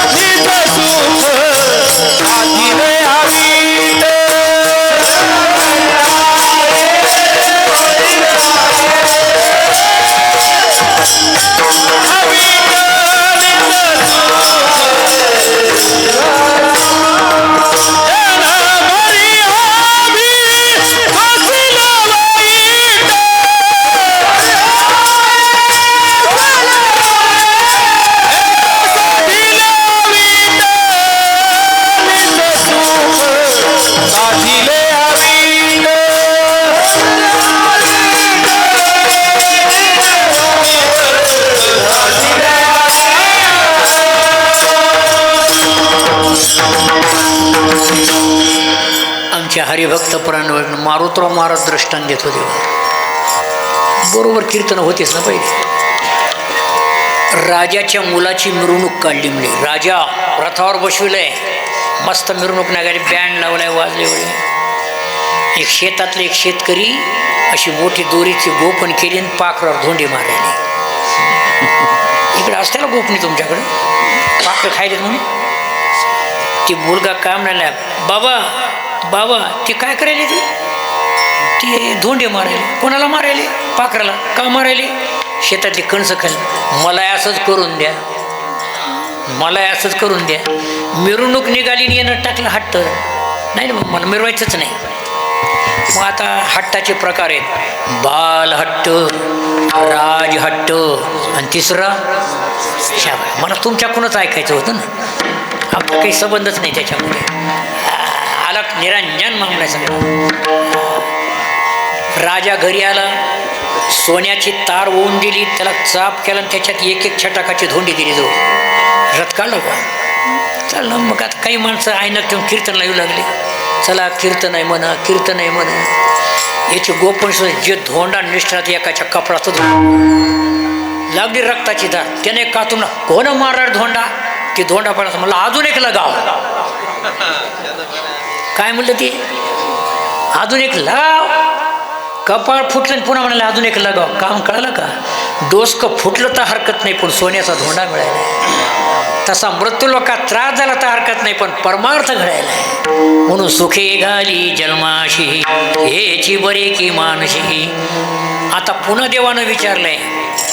निज सुख साथिले अवीट. आमच्या हरिभक्त पुराण मारुतराव महाराज दृष्टांत देत होते. बरोबर कीर्तन होतेच ना पहिले. राजाच्या मुलाची मिरवणूक काढली म्हणजे राजा रथावर बसविलंय, मस्त मिरवणूक नागारी, बँड लावलाय, वाजले वळे. एक शेतातले एक शेतकरी अशी मोठी दोरीची गोपण केली आणि पाखरावर धोंडी मारायली. इकडे असते ना गोपणी तुमच्याकडे, पाखरं खायले म्हणून. ती मुलगा काय म्हणाला, बाबा बाबा ते काय करायले? ते धोंडे मारायले. कोणाला मारायले? पाखराला. का मारायले? शेतातली कणसं खाली. मला असंच करून द्या, मला असंच करून द्या. मिरवणूक निघाली येणं टाकलं हट्ट. नाही ना, मला मिरवायचंच नाही. मग आता हट्टाचे प्रकार आहेत, बाल हट्ट, राज हट्ट, आणि तिसरा शाबास. मला तुमच्याकडूनच ऐकायचं होतं ना, आपला काही संबंधच नाही त्याच्यामध्ये. आला निरंजन मागण्या सगळं. राजा घरी आला, सोन्याची तार ओवून दिली, त्याला चाप केला आणि त्याच्यात एक एक छटाकाची धोंडी दिली. जो रथ काढलं का चाललं. मग आता काही माणसं ऐनक ठेवून कीर्तनला येऊ लागले. चला कीर्तन आहे म्हणा, कीर्तन आहे म्हणा. याची गोपन जे धोंडा निष्ठात एकाच्या कपडातच लागली रक्ताची धार. त्याने कातून कोण मारणार धोंडा? ती धोंडा पडायचा. मला अजून एक लगाव. काय म्हणलं ते? अजून एक लगाव. कपाळ फुटलं पुन्हा म्हणाले अजून एक लगाव. काम कळालं का? डोसकं फुटलं तर हरकत नाही पण सोन्याचा धोंडा मिळाला. तसा मृत्यू लोकात त्रास झाला तर हरकत नाही, पण परमार्थ घडायला आहे. म्हणून सुखे घाली जन्माशी हेची बरे की मानशी. आता पुन्हा देवानं विचारलंय,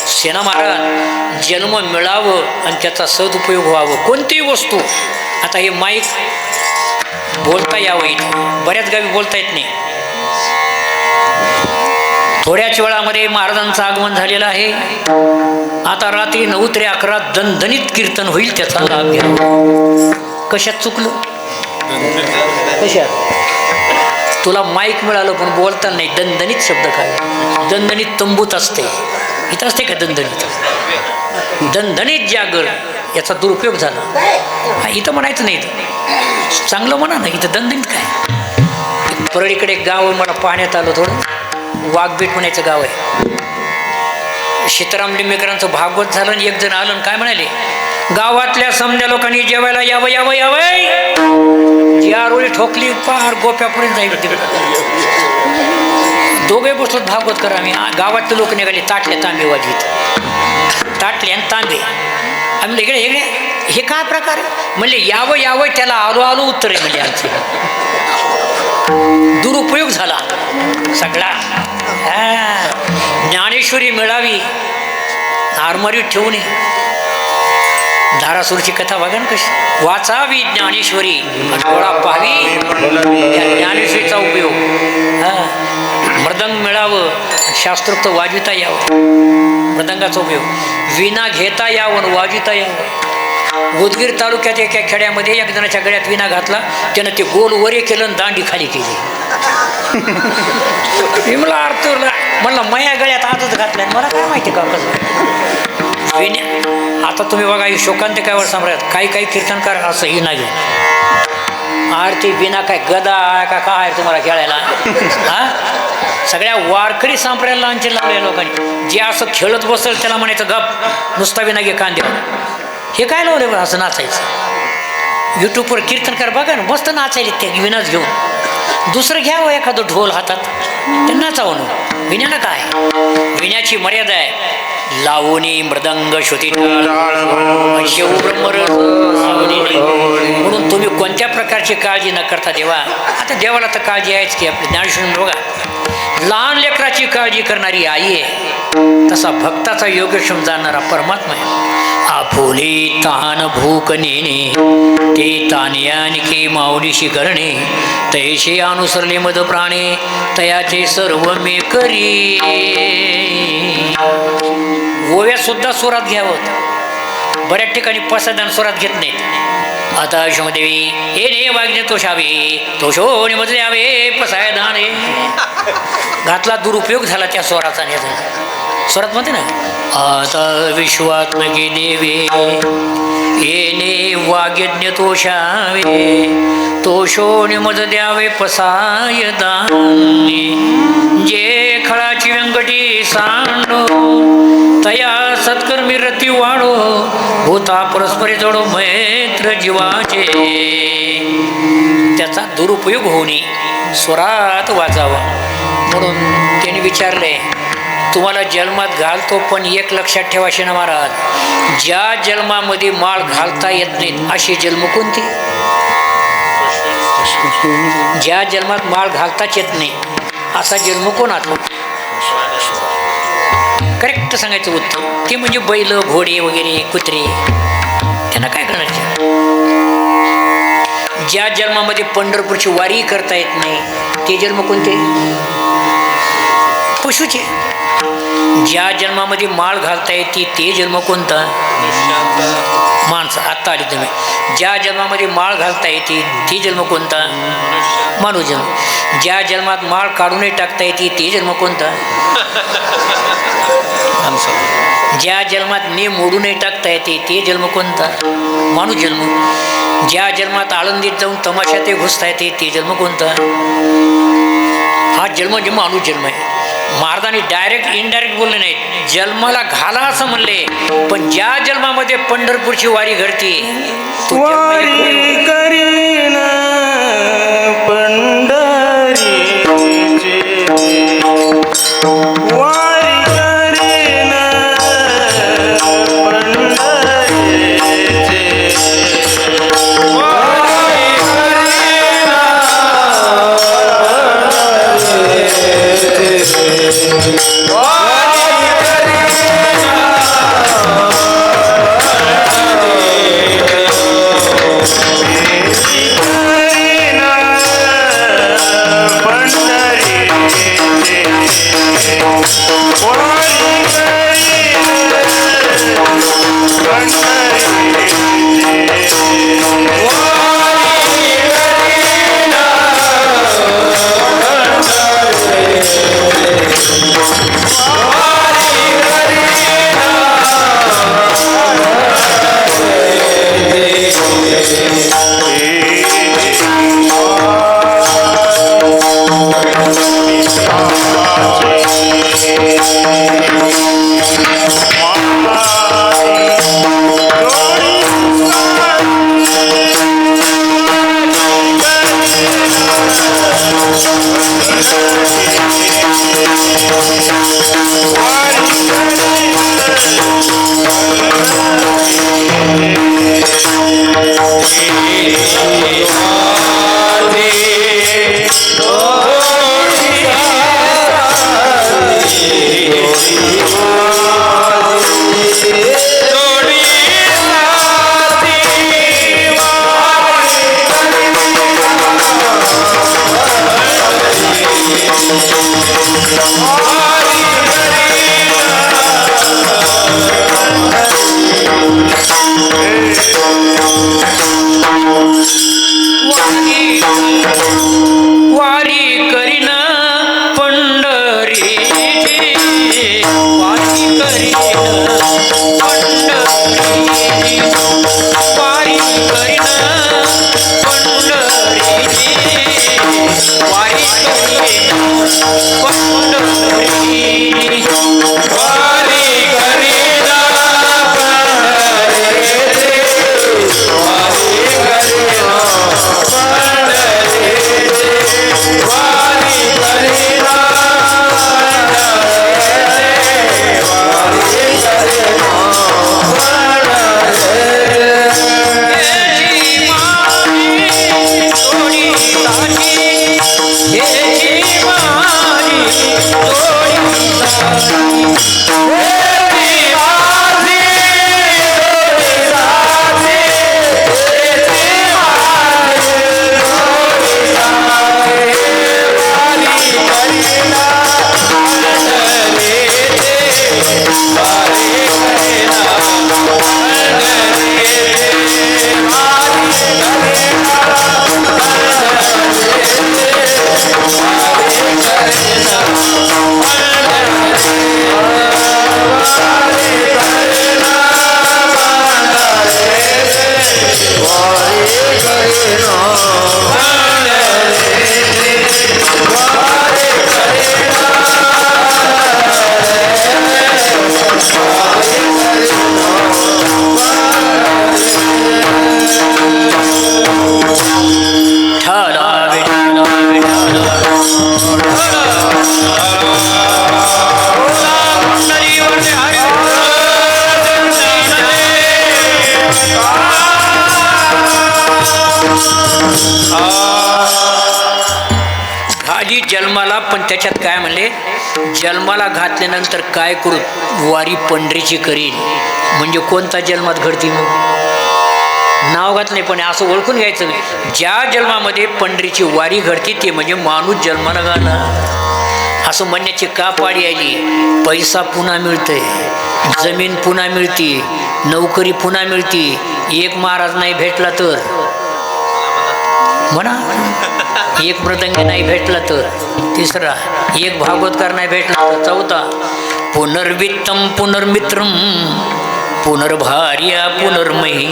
सेना महाराज जन्म मिळावं आणि त्याचा सदुपयोग व्हावं कोणतीही वस्तू. आता हे माईक बोलता यावं, इथं बऱ्याच गावी बोलता येत नाही. थोड्याच वेळामध्ये महाराजांचं आगमन झालेलं आहे. आता रात्री 9 ते 11 दणदणीत कीर्तन होईल, त्याचा लाभ घ्या. कशात चुकलो? कशात? तुला माईक मिळालं पण बोलता नाही. दणदणीत शब्द काय? दणदणीत तंबूत असते, इथं असते का दणदणीत? दणदणीत जागर, याचा दुरुपयोग झाला. इथं म्हणायचं नाही, चांगलं म्हणा ना. इथं दणदणीत काय? परळीकडे एक गाव मला पाहण्यात आलं, थोडं वाघबीट म्हणायचं गाव आहे. सीताराम लिंबेकरांचं भागवत झालं आणि एक जण आलं काय म्हणाले, गावातल्या समध्या लोकांनी जेवायला यावं यावं यावं. जी आरोळी ठोकली पार गोप्यापर्यंत जाईल तिकडे. दोघे बसलोत भागवत करा. आम्ही गावातले लोक निघाले ताटल्या तांबे वाजवीत, ताटले आणि तांबे. आम्ही इकडे इकडे हे काय प्रकार म्हणले, यावं यावं त्याला आलो आलो उत्तर आहे म्हणजे आमचे. दुरुपयोग झाला सगळा. ज्ञानेश्वरी मिळावी आरमारीत ठेवू नये. धारासूरची कथा बघा ना कशी, वाचावी ज्ञानेश्वरी डोळा पाहावी त्या ज्ञानेश्वरीचा उपयोग. मृदंग मिळावं, शास्त्रोक्त वाजविता यावं, मृदंगाचा उपयोग. विना घेता यावं, वाजविता यावं. उदगीर तालुक्यात एका खेड्यामध्ये एक जणाच्या गळ्यात विना घातला, त्यानं ते गोल वरे केलं आणि दांडी खाली केली. मला अर्थ म्हणलं मया गळ्यात आतच घातलाय, मला काय माहिती का कसं विण्या. आता तुम्ही बघा शोकांत काय सम्राट काही काही कीर्तनकार असं ही नाही आरती विना काय गदा का काय तुम्हाला खेळायला. हा सगळ्या वारकरी संप्रदायाला लांचे लावल्या लोकांनी. जे असं खेळत बसल त्याला म्हणायचं गप, नुसता विना घे कांद्यावर. हे काय लावले बरं असं नाचायचं. यूट्यूबवर कीर्तनकार बघा ना मस्त नाचायले ते विनाच घेऊन. दुसरं घ्यावं एखादं ढोल हातात, ते नाचावं ना. विण्याला काय, विण्याची मर्यादा आहे. लावणी मृदंग श्रुती म्हणून तुम्ही कोणत्या प्रकारची काळजी न करता देवा. आता देवाला तर काळजी आहेच की. आपली ज्ञानेश्वरी बघा, लहान लेकराची काळजी करणारी आई आहे, तसा भक्ताचा योगक्षम जाणणारा परमात्मा आहे. आपुले तान भूक नेणे ते ताने आणखी माऊलीशी करणे, तैसे अनुसरले मद प्राणे तयाचे सर्व मे करी. गोव्यात सुद्धा स्वरात घ्यावं, बऱ्याच ठिकाणी पसादान स्वरात घेत नाहीत. आता यशोदेवी हे ने वागणे तोषावे तोषोने मजले यावे पसाय दाणे घातला, दुरुपयोग झाला त्या स्वराचा. स्वरात म्हणते ना, आता विश्वात्मके देवे येणे वाग्यज्ञ तोषावे तोषोने मज द्यावे पसाय दाणे. जे खळाची व्यंकटी सांडो तया सत्कर्मी रती वाढो भूता परस्परे जोडो मैत्र जीवाचे. त्याचा दुरुपयोग होऊ नये, स्वरात वाजावा. म्हणून त्यांनी विचारले, तुम्हाला जन्मात घालतो पण एक लक्षात ठेवा शेना महाराज, ज्या जन्मामध्ये माळ घालता येत नाहीत अशी जन्म कोणती? ज्या जन्मात माळ घालताच येत नाही असा जन्म कोणाचा? करेक्ट सांगायचं उत्तर ते म्हणजे बैल घोडे वगैरे कुत्रे, त्यांना काय करणार? ज्या जन्मामध्ये पंढरपूरची वारी करता येत नाही ते जन्म कोणते? पशुचे. ज्या जन्मामध्ये माळ घालता येते ते जन्म कोणता? माणसं. आत्ता आली तुम्ही. ज्या जन्मामध्ये माळ घालता येते ते जन्म कोणता? मानव जन्म. ज्या जन्मात माळ काढूनही टाकता येते ते जन्म कोणता? ज्या जन्मात ने मोडूनही टाकता येते ते जन्म कोणता? माणूस जन्म. ज्या जन्मात आळंदीत जाऊन तमाशातही घुसता येते ते जन्म कोणता? हा जन्म म्हणजे माणूस जन्म आहे. महाराजांनी डायरेक्ट इनडायरेक्ट बोलले नाहीत, जन्माला घाला असं म्हणले. पण ज्या जन्मामध्ये पंढरपूरची वारी घडते वारी करीन पंढरीची, वारी करीन पंढरीची, आधी जन्माला, पण त्याच्यात काय म्हणले, जन्माला घातल्यानंतर काय करू, वारी पंढरीची करीन. म्हणजे कोणता जन्मात घडती, मग नाव घातले पण असं ओळखून घ्यायचं, ज्या जन्मामध्ये पंढरीची वारी घडती ते म्हणजे माणूस जन्माला घाला. असं म्हणण्याची का पाळी आली. पैसा पुन्हा मिळतंय, जमीन पुन्हा मिळती, नोकरी पुन्हा मिळती, एक महाराज नाही भेटला तर म्हणा, एक मृदंगी नाही भेटला तर तिसरा, एक भागवतकार नाही भेटला तर चौथा, पुनर्वित्तम पुनर्मित्रम पुनर्भार्या पुनर्मयी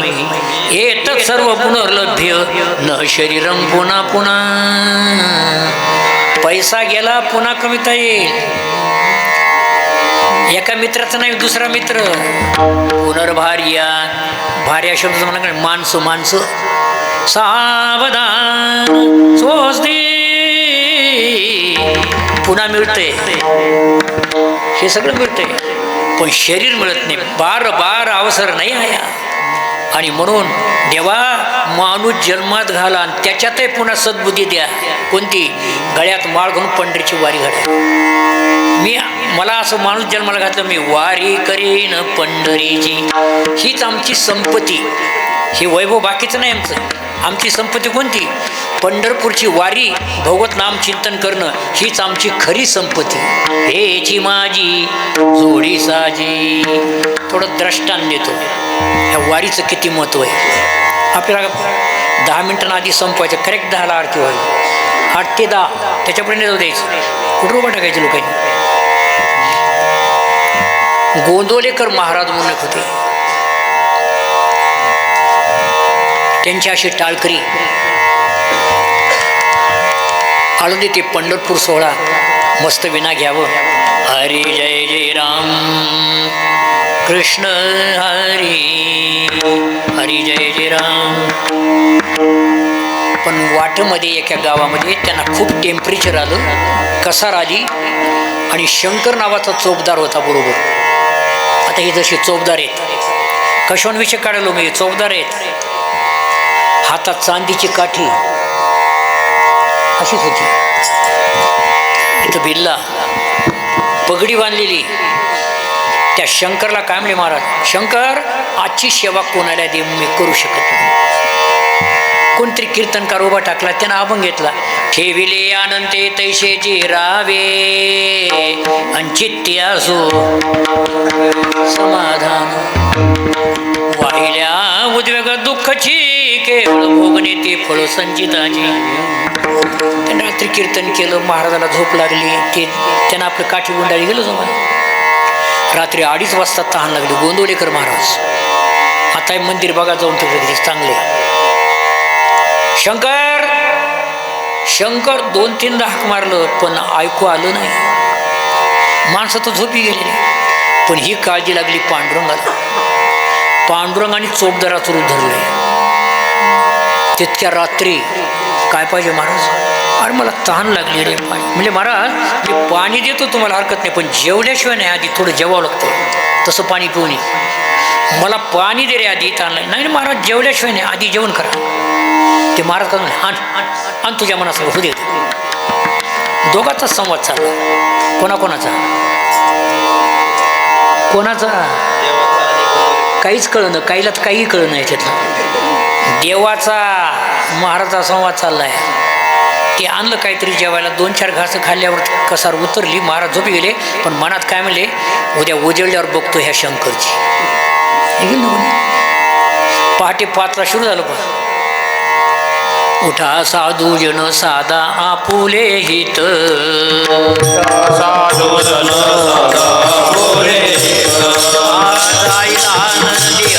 एतत् सर्व पुनर्लभ्य न शरीरम पुन्हा पुन्हा. पैसा गेला पुन्हा कमीता येईल. एका मित्राचा नाही दुसरा मित्र. पुनर्भार्या, भार्या शब्द म्हणा, माणसं सावधान स्वस्ती, पुन्हा मिळते, हे सगळं मिळते, पण शरीर मिळत नाही. बार अवसर नाही आहे. आणि म्हणून देवा माणूस जन्मात घाला आणि त्याच्यातही पुन्हा सद्बुद्धी द्या. कोणती, गळ्यात माळ घालून पंढरीची वारी घडा. मला असं माणूस जन्माला घातलं, मी वारी करीन पंढरीची, हीच आमची संपत्ती. हे वैभव बाकीचं नाही आमचं. आमची संपत्ती कोणती, पंढरपूरची वारी, भगवत नाम चिंतन करणं, हीच आमची खरी संपत्ती. हेची माझी जोडी साजी. थोडं द्रष्टांत देतो ह्या वारीचं किती महत्त्व आहे. आपल्याला 10 मिनिटांना आधी संपवायचं, करेक्ट 10ला आरती व्हावी, 8 ते 10 त्याच्यापर्यंत जाऊ द्यायचं. कुठं उभं टाकायचे लोकांनी. गोंदवलेकर महाराज म्हणत होते, त्यांची अशी टाळकरी, आळंदी ते पंढरपूर सोहळा मस्त विना घ्यावं. हरी जय जय राम कृष्ण हरी, हरी जय जय राम. पण वाटमध्ये एका गावामध्ये त्यांना खूप टेम्परेचर आलं, कसार आली, आणि शंकर नावाचा चोपदार होता बरोबर. आता हे जसे चोपदार आहेत, कशावर विषय काढलो मी, चोपदार आहेत, हातात चांदीची काठी अशीच होती, इथं बिल्ला, पगडी बांधलेली. त्या शंकरला काय म्हणले महाराज, शंकर आजची सेवा कोणाला दे, मी करू शकत नाही. कोणतरी कीर्तनकार उभा टाकला, त्यानं अभंग घेतला, ठेविले आनंदे तैसेची रावे अंचित्य असो समाधान, वाहिल्या उद्वेग दुःखची केवळ भोगणे ते फळ संचिताची. त्यानं रात्री कीर्तन केलं, महाराजाला झोप लागली, ते त्यानं आपलं काठी गुंडाळी गेलं जमा. रात्री 2:30 वाजता तहान लागली. गोंदवलेकर महाराज, आता हे मंदिर बघा जाऊन तिकडे चांगले. शंकर शंकर 2-3दा हाक मारलं पण ऐकू आलं नाही. माणसं तर झोपी गेलेली, पण ही काळजी लागली पांडुरंगाला. पांडुरंगाने चोपदाराचं रूप धरलंय. तितक्या रात्री काय पाहिजे महाराज, अरे मला तहान लागली रे पाणी. म्हणजे महाराज मी पाणी देतो तुम्हाला हरकत नाही, पण जेवल्याशिवाय नाही, आधी थोडं जेवावं लागतं, तसं पाणी पिऊन मला पाणी दे रे आधी, तहान लागली. नाही महाराज जेवल्याशिवाय नाही, आधी जेवण करा. ते महाराज का आण तुझ्या मनासमोर होऊ दे. दोघांचा संवाद चालला. कोणाकोणाचा कोणाचा काहीच कळलं, काहीला काही कळलं नाही त्यातलं. देवाचा महाराजा संवाद चाललाय. ते आणलं काहीतरी जेवायला, 2-4 घास खाल्ल्यावर कसार उतरली, महाराज झोपी गेले. पण मनात काय म्हणले, उद्या उजळल्यावर बघतो ह्या शंकरची. पहाटे 5ला सुरू झालं. पण उठा साधू जन साधा आपुले हित, साधू जन साधा आपुले हित, आदायला आनंदी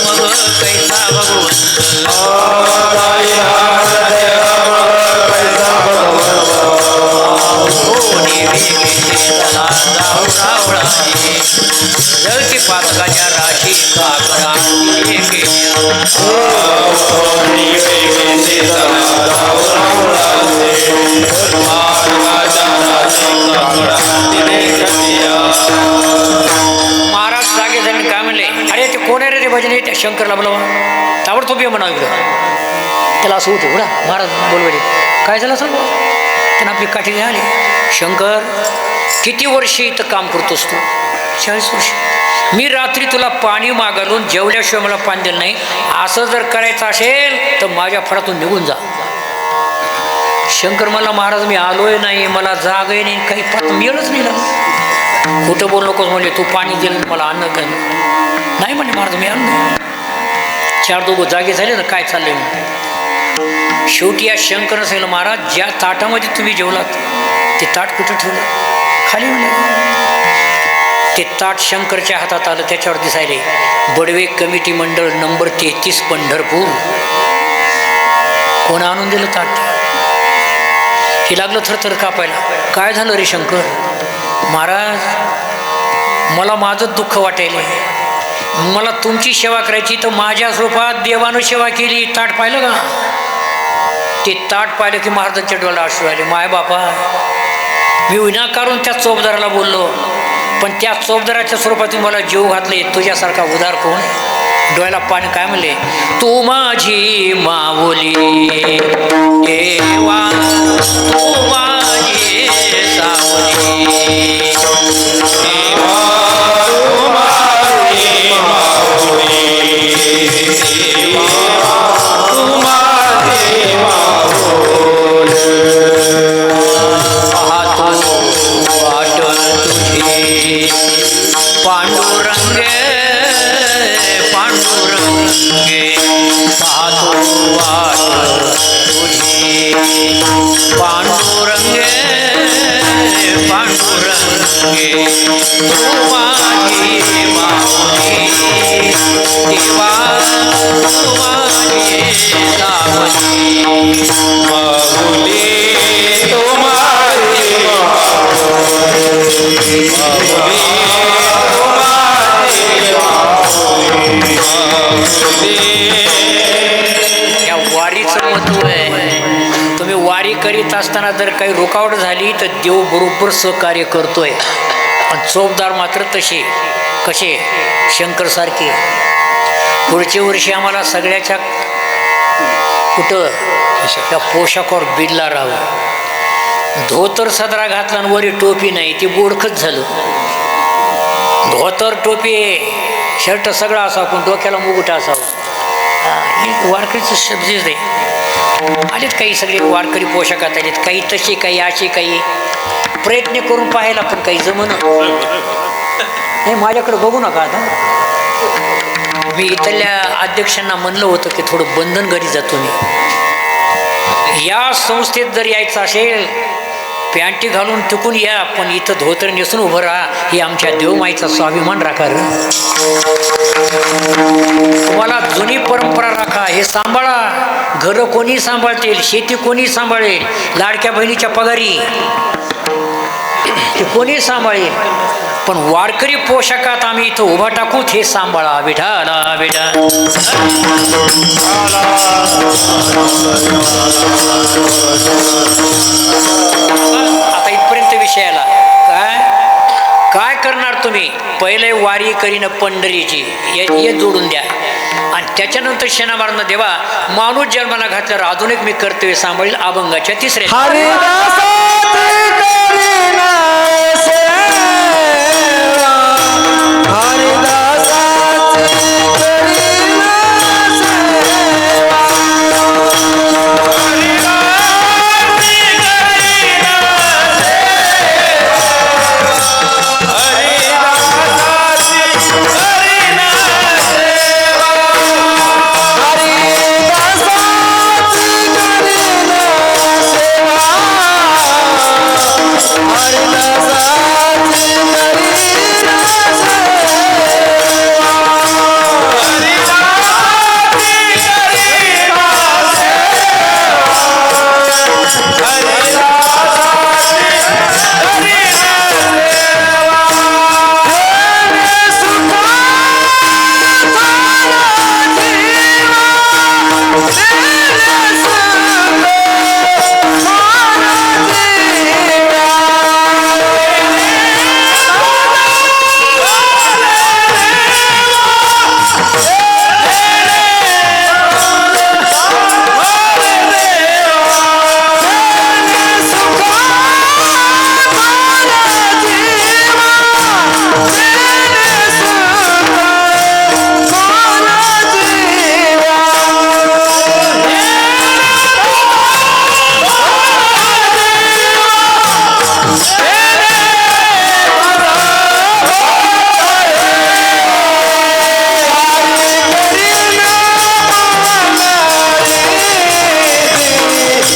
मग कैसा भगवंत, जळती पातकाच्या राशी काकरा महाराज जागे झाले. काय म्हणले, अरे ते कोण आहे रे, ते भजन त्या शंकरला बोलवा, ताबडतोब ये म्हणावं. त्याला असं होतं ना महाराज बोलवले, काय झालं सांग. त्यानं आपली काठी आली. शंकर, किती वर्ष इथं काम करतोस तू? 40 वर्ष. मी रात्री तुला पाणी मागालो, जेवल्याशिवाय मला पाणी दिलं नाही. असं जर करायचं असेल तर माझ्या फडातून निघून जा. शंकर मला, महाराज मी आलोय नाही, मला जागही नाही, काही पत मिळच नाही ना. खोटं बोल नकोस म्हणजे, तू पाणी दिलं मला अन्न काय नाही म्हणे. महाराज मी अन्न. 4 दोघं जागे झाले ना, काय चाललंय म्हणून. शेवटी या शंकरनं सांगितलं, महाराज ज्या ताटामध्ये तुम्ही जेवलात ते ताट कुठं ठेवलं? खाली म्हणे. ते ताट शंकरच्या हातात आलं. त्याच्यावर दिसायले बडवे कमिटी मंडळ नंबर 33 पंढरपूर. कोण आणून दिलं ताट? हे लागलं थरथर कापायला. काय झालं रे शंकर? महाराज मला माझंच दुःख वाटायले. मला तुमची सेवा करायची तर माझ्या स्वरूपात देवानं सेवा केली. ताट पाहिलं का? ते ताट पाहिलं की महाराजांच्या डोळ्याला अश्रू आले. माय बापा, मी विनाकारून त्या चोपदाराला बोललो, पण त्या चोपदाराच्या स्वरूपात मला जीव घातले. तुझ्यासारखा उदार कोण? डोळ्याला पाणी. काय म्हणले? तू माझी माऊली देवा, तू माझी सावली देवा, तू माझी माऊली देवा, तू माझी माऊली. पाहतो वाट तुझी पांडुरंगे, पांडुरंगे, पाहतो वाट तुझी पांडुरंगे, पांडुरंगे, तू माझी माऊली देवा, तू माझी सावली माऊली, तू माझी या वारीचं महत्व आहे. तुम्ही वारी करीत असताना जर काही रुकावट झाली तर देव बरोबर सहकार्य करतोय. आणि चोपदार मात्र तसे कसे? शंकरसारखे. पुढच्या वर्षी आम्हाला सगळ्याच्या कुठं त्या पोशाखावर बिडला राहावं. धोतर सदरा घातला आणि वरी टोपी नाही, ते बोडखच झालं. धोतर टोपी शर्ट सगळं असावं पण डोक्याला मुकुट असावं. हे वारकरीचं शब्दच आहे. आलेत काही सगळे वारकरी पोशाखात आलेत, काही तसे, काही असे, काही प्रयत्न करून पाहायला पण काही जमणं नाही. माझ्याकडे बघू नका. आता मी इथल्या अध्यक्षांना म्हणलं होतं की थोडं बंधन घरी जातो मी. या संस्थेत जर यायचं असेल पॅन्टी घालून टिकून या, पण इथं धोतर नेसून उभं राहा. हे आमच्या देवमाईचा स्वाभिमान राखा. तुम्हाला जुनी परंपरा राखा, हे सांभाळा. घरं कोणी सांभाळतील, शेती कोणी सांभाळेल, लाडक्या बहिणीच्या पगारी हे कोणी सांभाळेल, पण वारकरी पोशाखात आम्ही इथं उभा टाकूत हे सांभाळा. विठाला विठा. आता इथपर्यंत विषयाला काय काय करणार तुम्ही? पहिले वारी करीन पंढरीची हे जोडून द्या, आणि त्याच्यानंतर शनामारनं देवा माणूस जन्माला घातल्यावर अजून एक मी कर्तव्य सांभाळील अभंगाच्या 3ऱ्या. हरिदासाची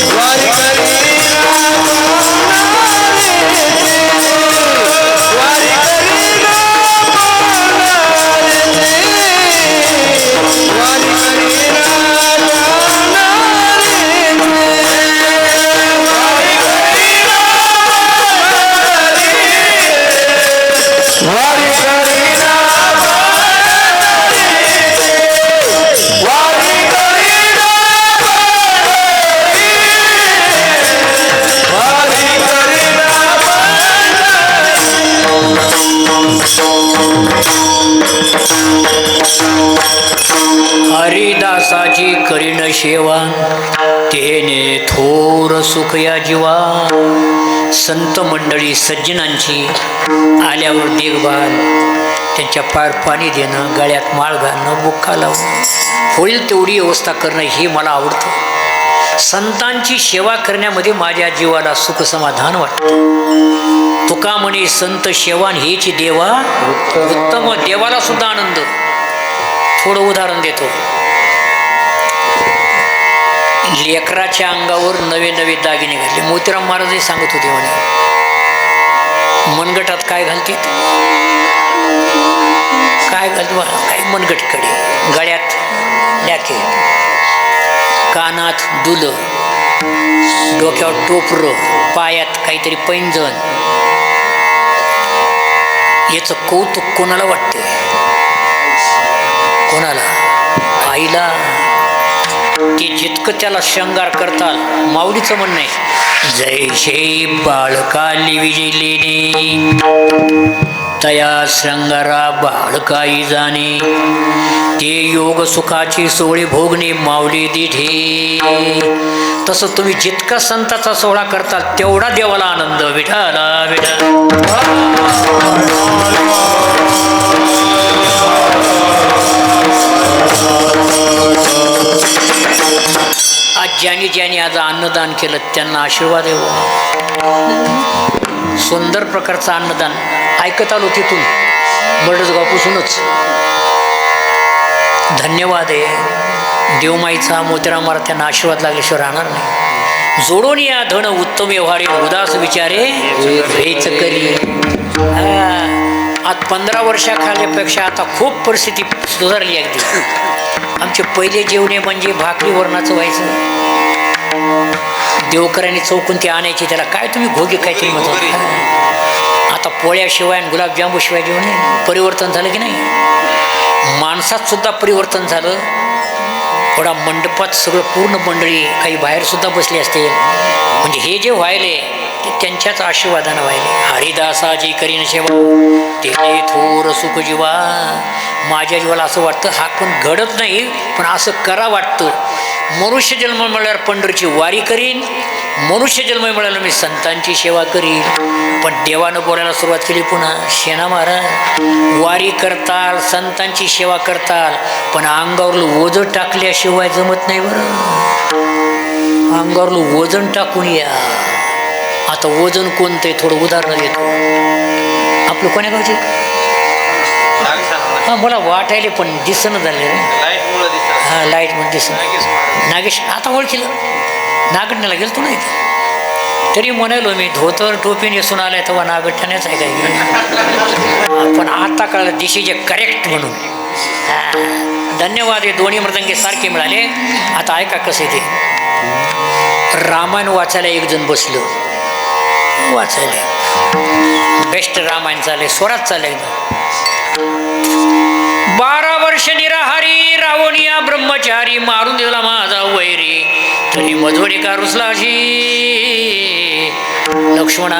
वारी करी वारी करी वारी हरिदासाची करीन सेवा तेने थोर सुख या जीवा. संत मंडळी सज्जनांची आल्यावर देखभाल, त्यांच्या पायावर पाणी देणं, गळ्यात माळ घालणं, बुक्का लावणं, होईल तेवढी व्यवस्था करणं हे मला आवडतं. संतांची सेवा करण्यामध्ये माझ्या जीवाला सुख समाधान वाटतं. तुका म्हणे संत सेवान हेची देवा उत्तम. देवाला सुद्धा आनंद. थोडं उदाहरण देतो. लेकराच्या अंगावर नवे नवे दागिने घातले. मोतीराम महाराजही सांगत होते म्हणे मनगटात काय घालते, काय घालतो, काही मनगटकडे, गळ्यात ल्याके, कानात दुलं, डोक्यावर टोपरं, पायात काहीतरी पैंजण. याचं कौतुक कोणाला वाटते? कोणाला? आईला. ते जितकं त्याला शृंगार करताल. माऊलीचं म्हणणं आहे जैसे बाळकाली विजिलेने तया शृंगारा बाळकाई जाणे, ते योग सुखाची सोहळे भोगणे माऊली दिठे. तसं तुम्ही जितका संताचा सोहळा करताल तेवढा देवाला आनंद. विठाला विठा. आज ज्यांनी ज्यांनी आज अन्नदान केलं त्यांना आशीर्वाद आहे. सुंदर प्रकारचं अन्नदान ऐकत आलो तिथून बडसगावपासूनच. धन्यवाद आहे. देवमाईचा मोतीराम महाराज त्यांना आशीर्वाद लागल्याशिवाय राहणार नाही. जोडून या धन उत्तम व्यवहारे उदास विचारे हेच करी. आज 15 वर्षाखाल्यापेक्षा आता खूप परिस्थिती सुधारली अगदी. आमचे पहिले जेवणे म्हणजे भाकरी वरणाचं व्हायचं. देवकऱ्यांनी चौकून ते आणायचे. त्याला काय तुम्ही घोगे काय तुम्ही म्हणतो. आता पोळ्याशिवाय आणि गुलाबजामूशिवाय जेवण परिवर्तन झालं की नाही. माणसात सुद्धा परिवर्तन झालं. थोडा मंडपात सगळं पूर्ण मंडळी काही बाहेरसुद्धा बसली असते. म्हणजे हे जे व्हायले ते त्यांच्याच आशीर्वादानं व्हायले. हरिदासाची करीन सेवा तेने थोर सुख जीवा. माझ्या जीवाला असं वाटतं हा पण घडत नाही पण असं करा वाटतं. मनुष्य जन्म मिळाल्यावर पंढरीची वारी करीन. मनुष्य जन्म मिळाला मी संतांची सेवा करीन. पण देवानं बोलायला सुरुवात केली पुन्हा. शेणा महाराज वारी करताल, संतांची सेवा करताल, पण अंगावरलं ओझं टाकल्याशिवाय जमत नाही बरं. अंगावरलं वजन टाकून या. आता वजन कोणतं आहे थोडं उदाहरण देतो. आपलं कोण्या गावचे? हां मला वाटायले पण दिसणं झालं रे. हां लाईट म्हणून दिसणं. नागेश आता ओळखीलं. नागठण्याला गेलो नाही तरी म्हणालो मी धोतर टोपी नेसून आलाय तेव्हा नागठण्याच आहे काय. पण आता कळलं दिस इज करेक्ट म्हणून. धन्यवाद. हे दोन्ही मृदंगे सारखे मिळाले. आता ऐका कसं ते रामायण वाचायला एक जण बसलं. वाचायला बेस्ट रामायण चालय. स्वरात चालय. 12 वर्ष निराहारी रावणिया ब्रह्मचारी मारून दिला माझा वैरी तरी मधुरी का रुसलाशी. लक्ष्मणा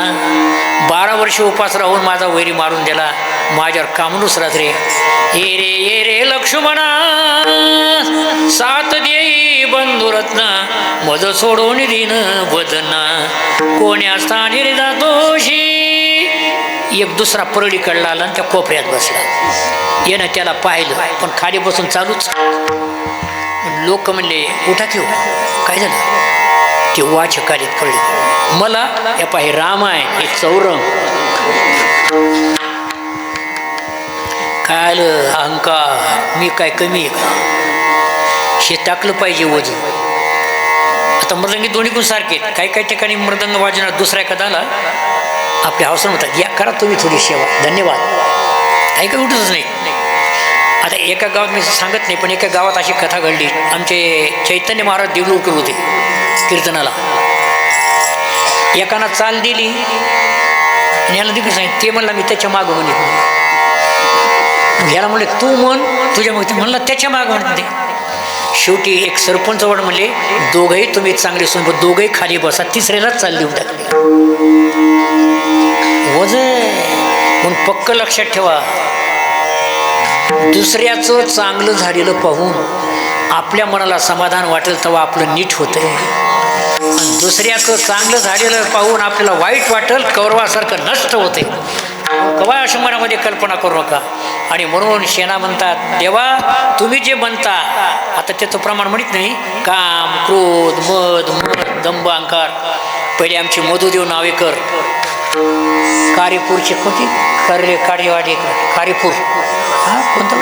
12 वर्ष उपास राहून माझा वैरी मारून दिला. माझ्यावर कामनुस रात्री ये रे लक्ष्मणा 7 देई बंधुरत्ना मज सोडून दिन बदना कोण्या स्थानी रे जातोशी. एक दुसरा परडी कडला आला आणि त्या कोपऱ्यात बसला. येणं त्याला पाहिलं पण खाली बसून चालूच. लोक म्हणले उठा की काय झालं. ते वाच खालीत पडले. मला या पाहि राम आहे हे चौरंग काय आलं. अहंकार मी काय कमी आहे का हे टाकलं पाहिजे वजन. आता मृदंगी दोन्ही गुण सारखे आहेत. काही काही ठिकाणी मृदंग वाजवणार दुसरा एखादा आला आपल्या हौसा म्हणतात या करा तुम्ही थोडी सेवा धन्यवाद काही काही उठतच नाही. आता एका गावात मी सांगत नाही पण एका गावात अशी कथा घडली. आमचे चैतन्य महाराज देवळूरकर होते कीर्तनाला. एकानं चाल दिली आणि याला देखील सांगितलं ते म्हणला मी त्याच्या मागं म्हणत. याला म्हणले तू म्हण तुझ्या मग म्हणला त्याच्या मागं म्हणते. शेवटी एक सरपंच वाढ म्हणले दोघंही तुम्ही चांगले सोबत दोघंही खाली बसा. तिसऱ्यालाच चाल देऊन टाकली. म्हणून पक्क लक्षात ठेवा दुसऱ्याचं चांगलं झालेलं पाहून आपल्या मनाला समाधान वाटेल तेव्हा आपलं नीट होतंय. आणि दुसऱ्याचं चांगलं झालेलं पाहून आपल्याला वाईट वाटेल कौरवासारखं नष्ट होते. कवा अशा मनामध्ये कल्पना करू नका. आणि म्हणून शेणा म्हणतात देवा तुम्ही जे म्हणता आता त्याचं प्रमाण म्हणत नाही काम क्रोध मद दंभ अहंकार. पहिले आमचे मधुदेव नावेकर कारेपूरचे कोणती कारेवाडी कारेपूर हां कोणतं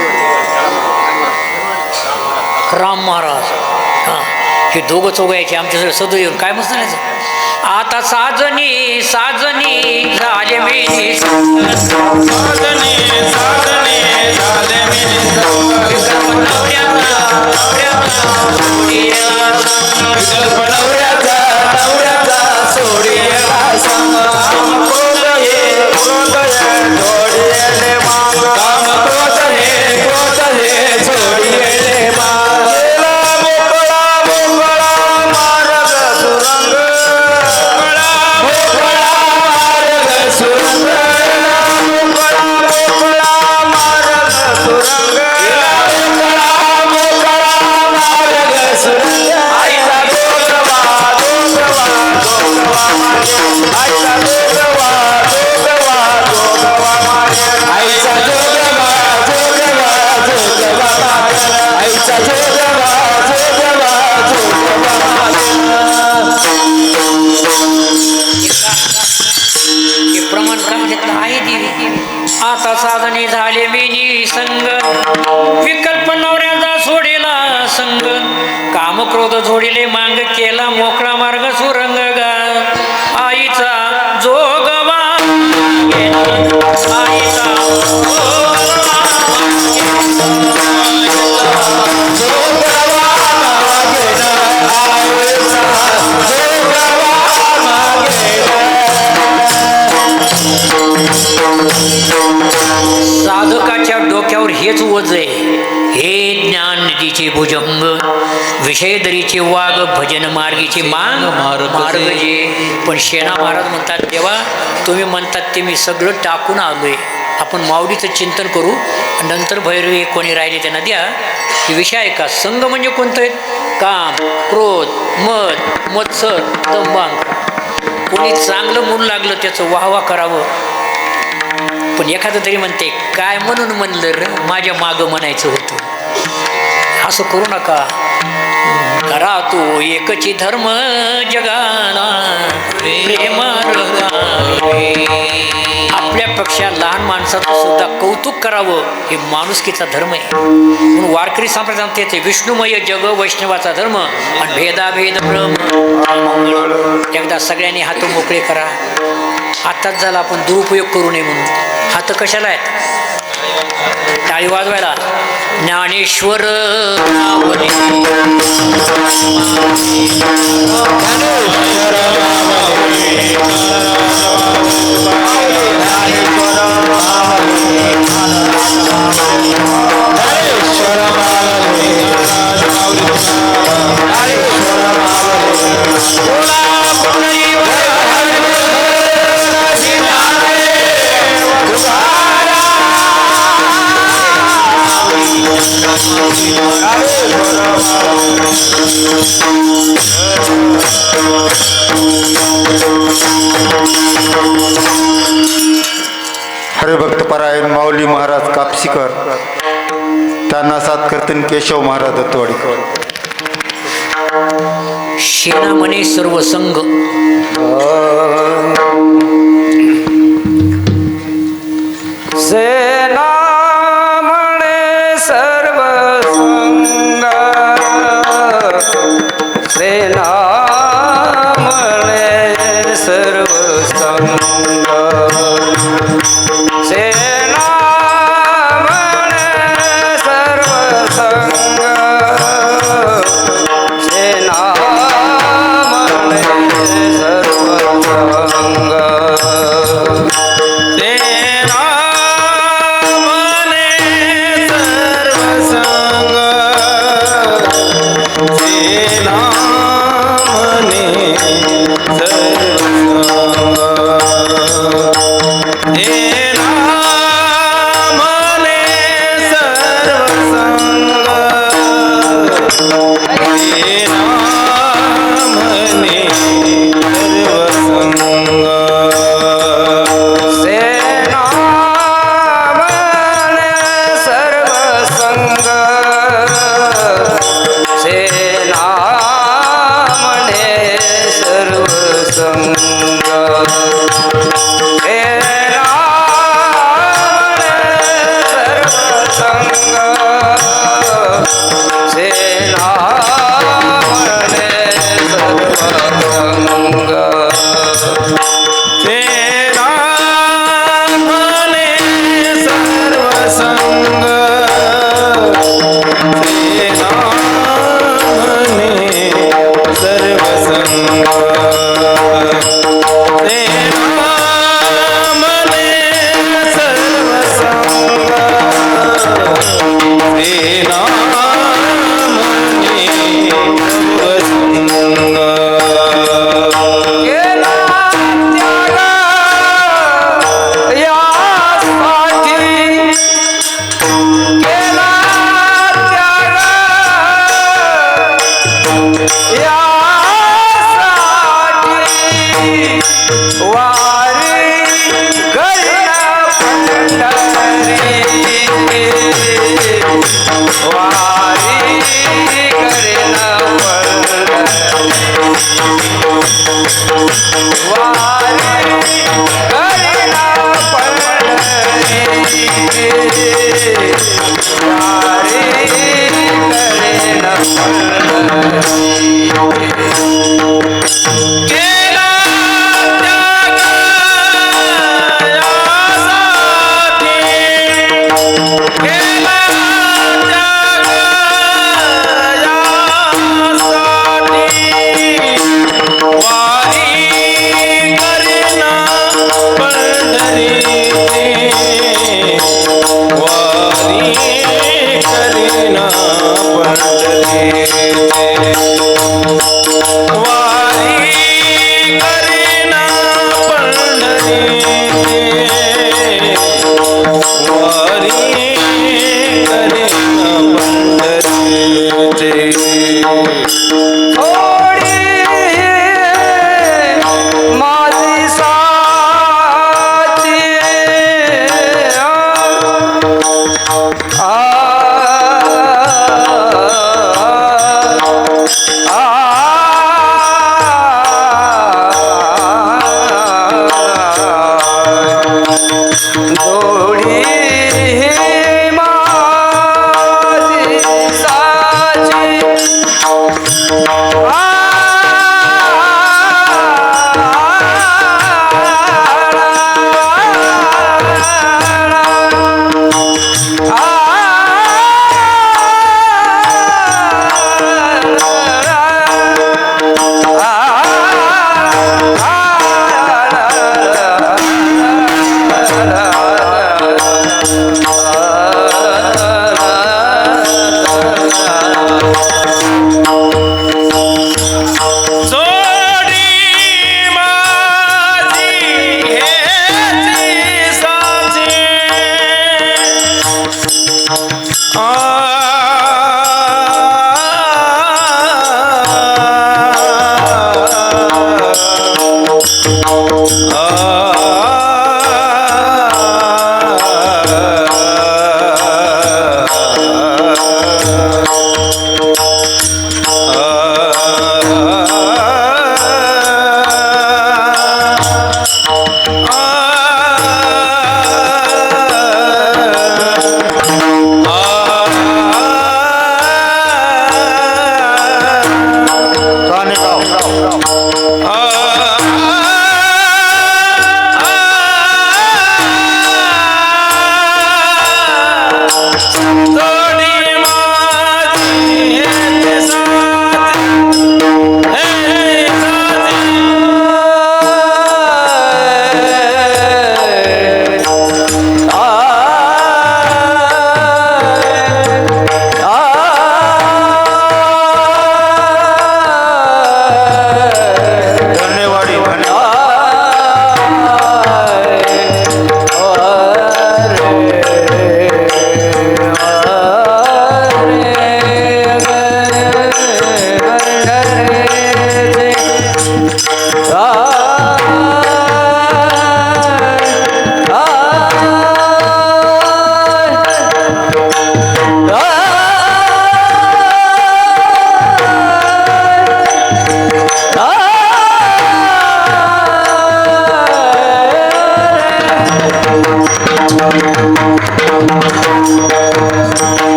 राम महाराज हां हे दोघं चौघं यायचे आमच्या सदू येऊन काय मस्त म्हणायचं आता साजनी साजनी झाले मी प्रमाण काम घेतलं आहे देवी. आता साधने झाले मी निसंग विकल्प नवऱ्याचा सोडेला संग काम क्रोध जोडिले मांग केला मोकळा मार्ग सुरंग गा आईचा जोगवा आईचा साधकाच्या डोक्यावर हेच ओझ आहे. हे ज्ञान निधीचे भुजंग विषयदरीचे वाघ भजन मार्गीचे मार्ग जे. पण शेणा महाराज म्हणतात तेव्हा तुम्ही म्हणतात ते मी सगळं टाकून आलोय. आपण माऊलीचं चिंतन करू नंतर भैरवी कोणी राहिले त्यांना द्या. हे विषय आहे का संघ म्हणजे कोणतं आहेत काम क्रोध मद मत्सर दंभांक. कोणी चांगलं म्हणून लागलं त्याचं वाहवा करावं. पण एखादं तरी म्हणते काय म्हणून म्हणलं र माझ्या मागं म्हणायचं होतं. असं करू नका. करा तो एकची धर्म जगाला प्रेम आपल्यापेक्षा लहान माणसाचं सुद्धा कौतुक करावं हे माणुसकीचा धर्म आहे. म्हणून वारकरी संप्रदायात येते विष्णुमय जग वैष्णवाचा धर्म आणि भेदाभेद भ्रम. एकदा सगळ्यांनी हात मोकळे करा. आताच झाला आपण दुरुपयोग करू नये म्हणून. हात कशाला आहेत टाळी वाजवायला. ज्ञानेश्वर हरिभक्तपरायण माऊली महाराज कापसीकर त्यांना साथ करते केशव महाराज दत्तवाडीकर. शेणा म्हणे सर्व संघ सेना म्हणे सर्व संग सेना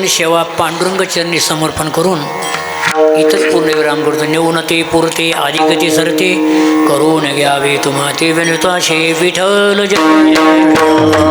कीर्तन सेवा पांडुरंग चरणी समर्पण करून इथंच पूर्णविराम करतो. नेऊन ते पुरते आदिगती सरते करून घ्यावे तुम्हा ते विनताशे विठ्ठल जय.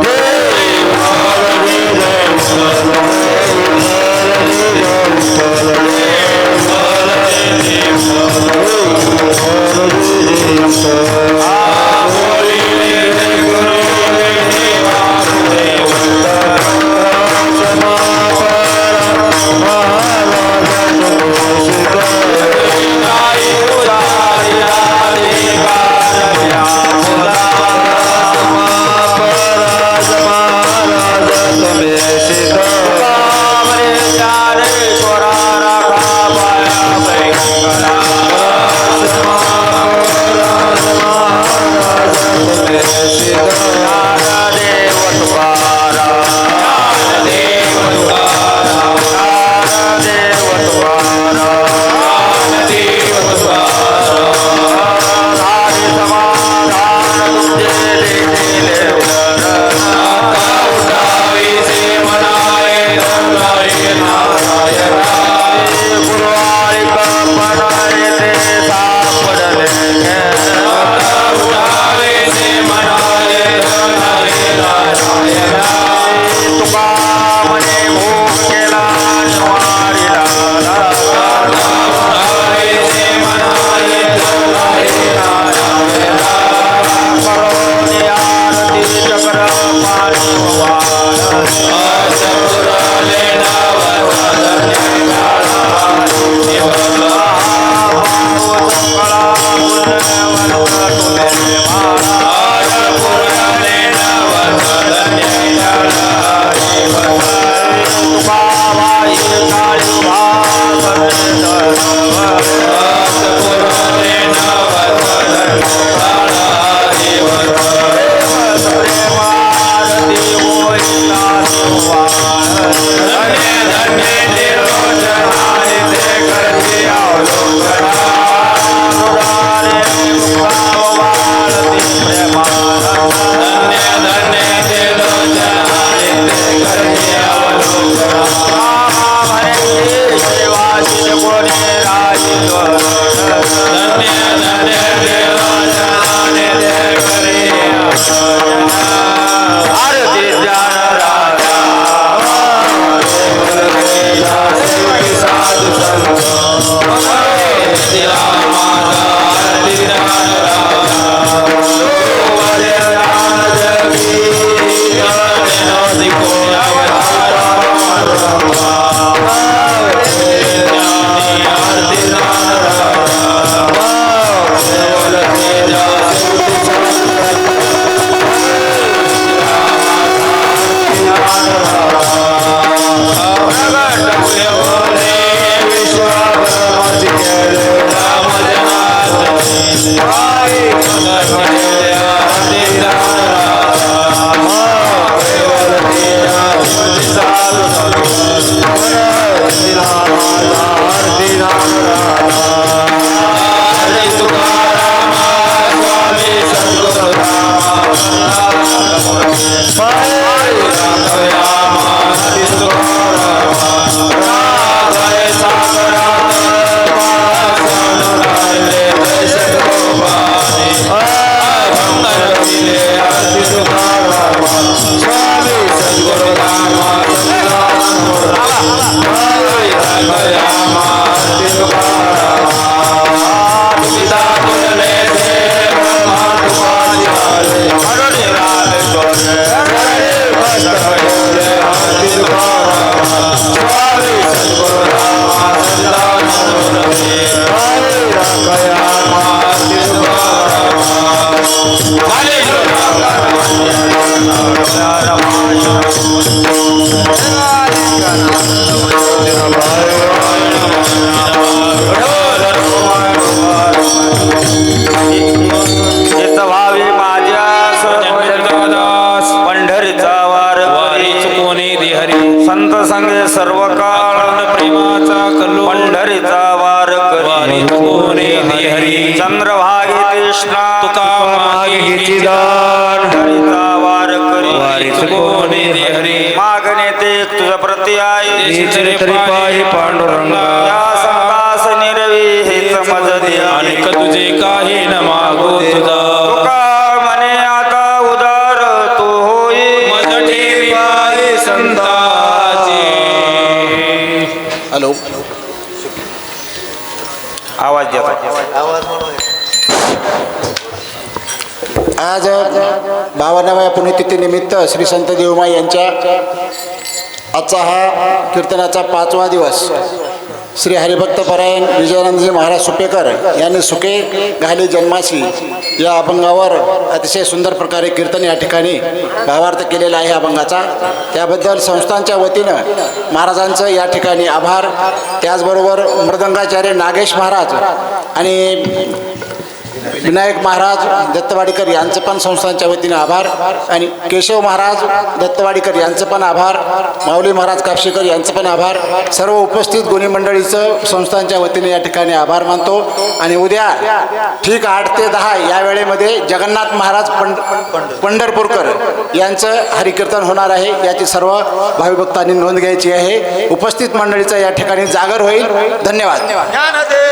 प्रत्याय देशिले तरी पाहि पांडुरंगा या संतास निरवी हेच मज द्या अनेक तुझे काही न मागो तुझा तुका म्हणे आता उदार तो होई मज ठेवी पाहि संताची. हॅलो आवाज द्या आज 52व्या पुण्यतिथीनिमित्त श्री संत देवमाई यांच्या आजचा हा कीर्तनाचा 5वा दिवस. श्री हरिभक्तपरायण विजयानंदजी महाराज सुपेकर यांनी सुके घाली जन्मासी या अभंगावर अतिशय सुंदर प्रकारे कीर्तन या ठिकाणी भावार्थ केलेला आहे अभंगाचा. त्याबद्दल संस्थांच्या वतीनं महाराजांचं या ठिकाणी आभार. त्याचबरोबर मृदंगाचार्य नागेश महाराज आणि विनायक महाराज दत्तवाडीकर यांचं पण संस्थांच्या वतीने आभार आणि केशव महाराज दत्तवाडीकर यांचं पण आभार, माऊली महाराज कापशीकर यांचं पण आभार. सर्व उपस्थित गुणी मंडळीचं संस्थांच्या वतीने या ठिकाणी आभार मानतो. आणि उद्या ठीक 8 ते 10 या वेळेमध्ये जगन्नाथ महाराज पंढरपूरकर यांचं हरिकीर्तन होणार आहे. याची सर्व भाविभक्तांनी नोंद घ्यायची आहे. उपस्थित मंडळीचं या ठिकाणी जागर होईल. धन्यवाद. ज्ञानदेव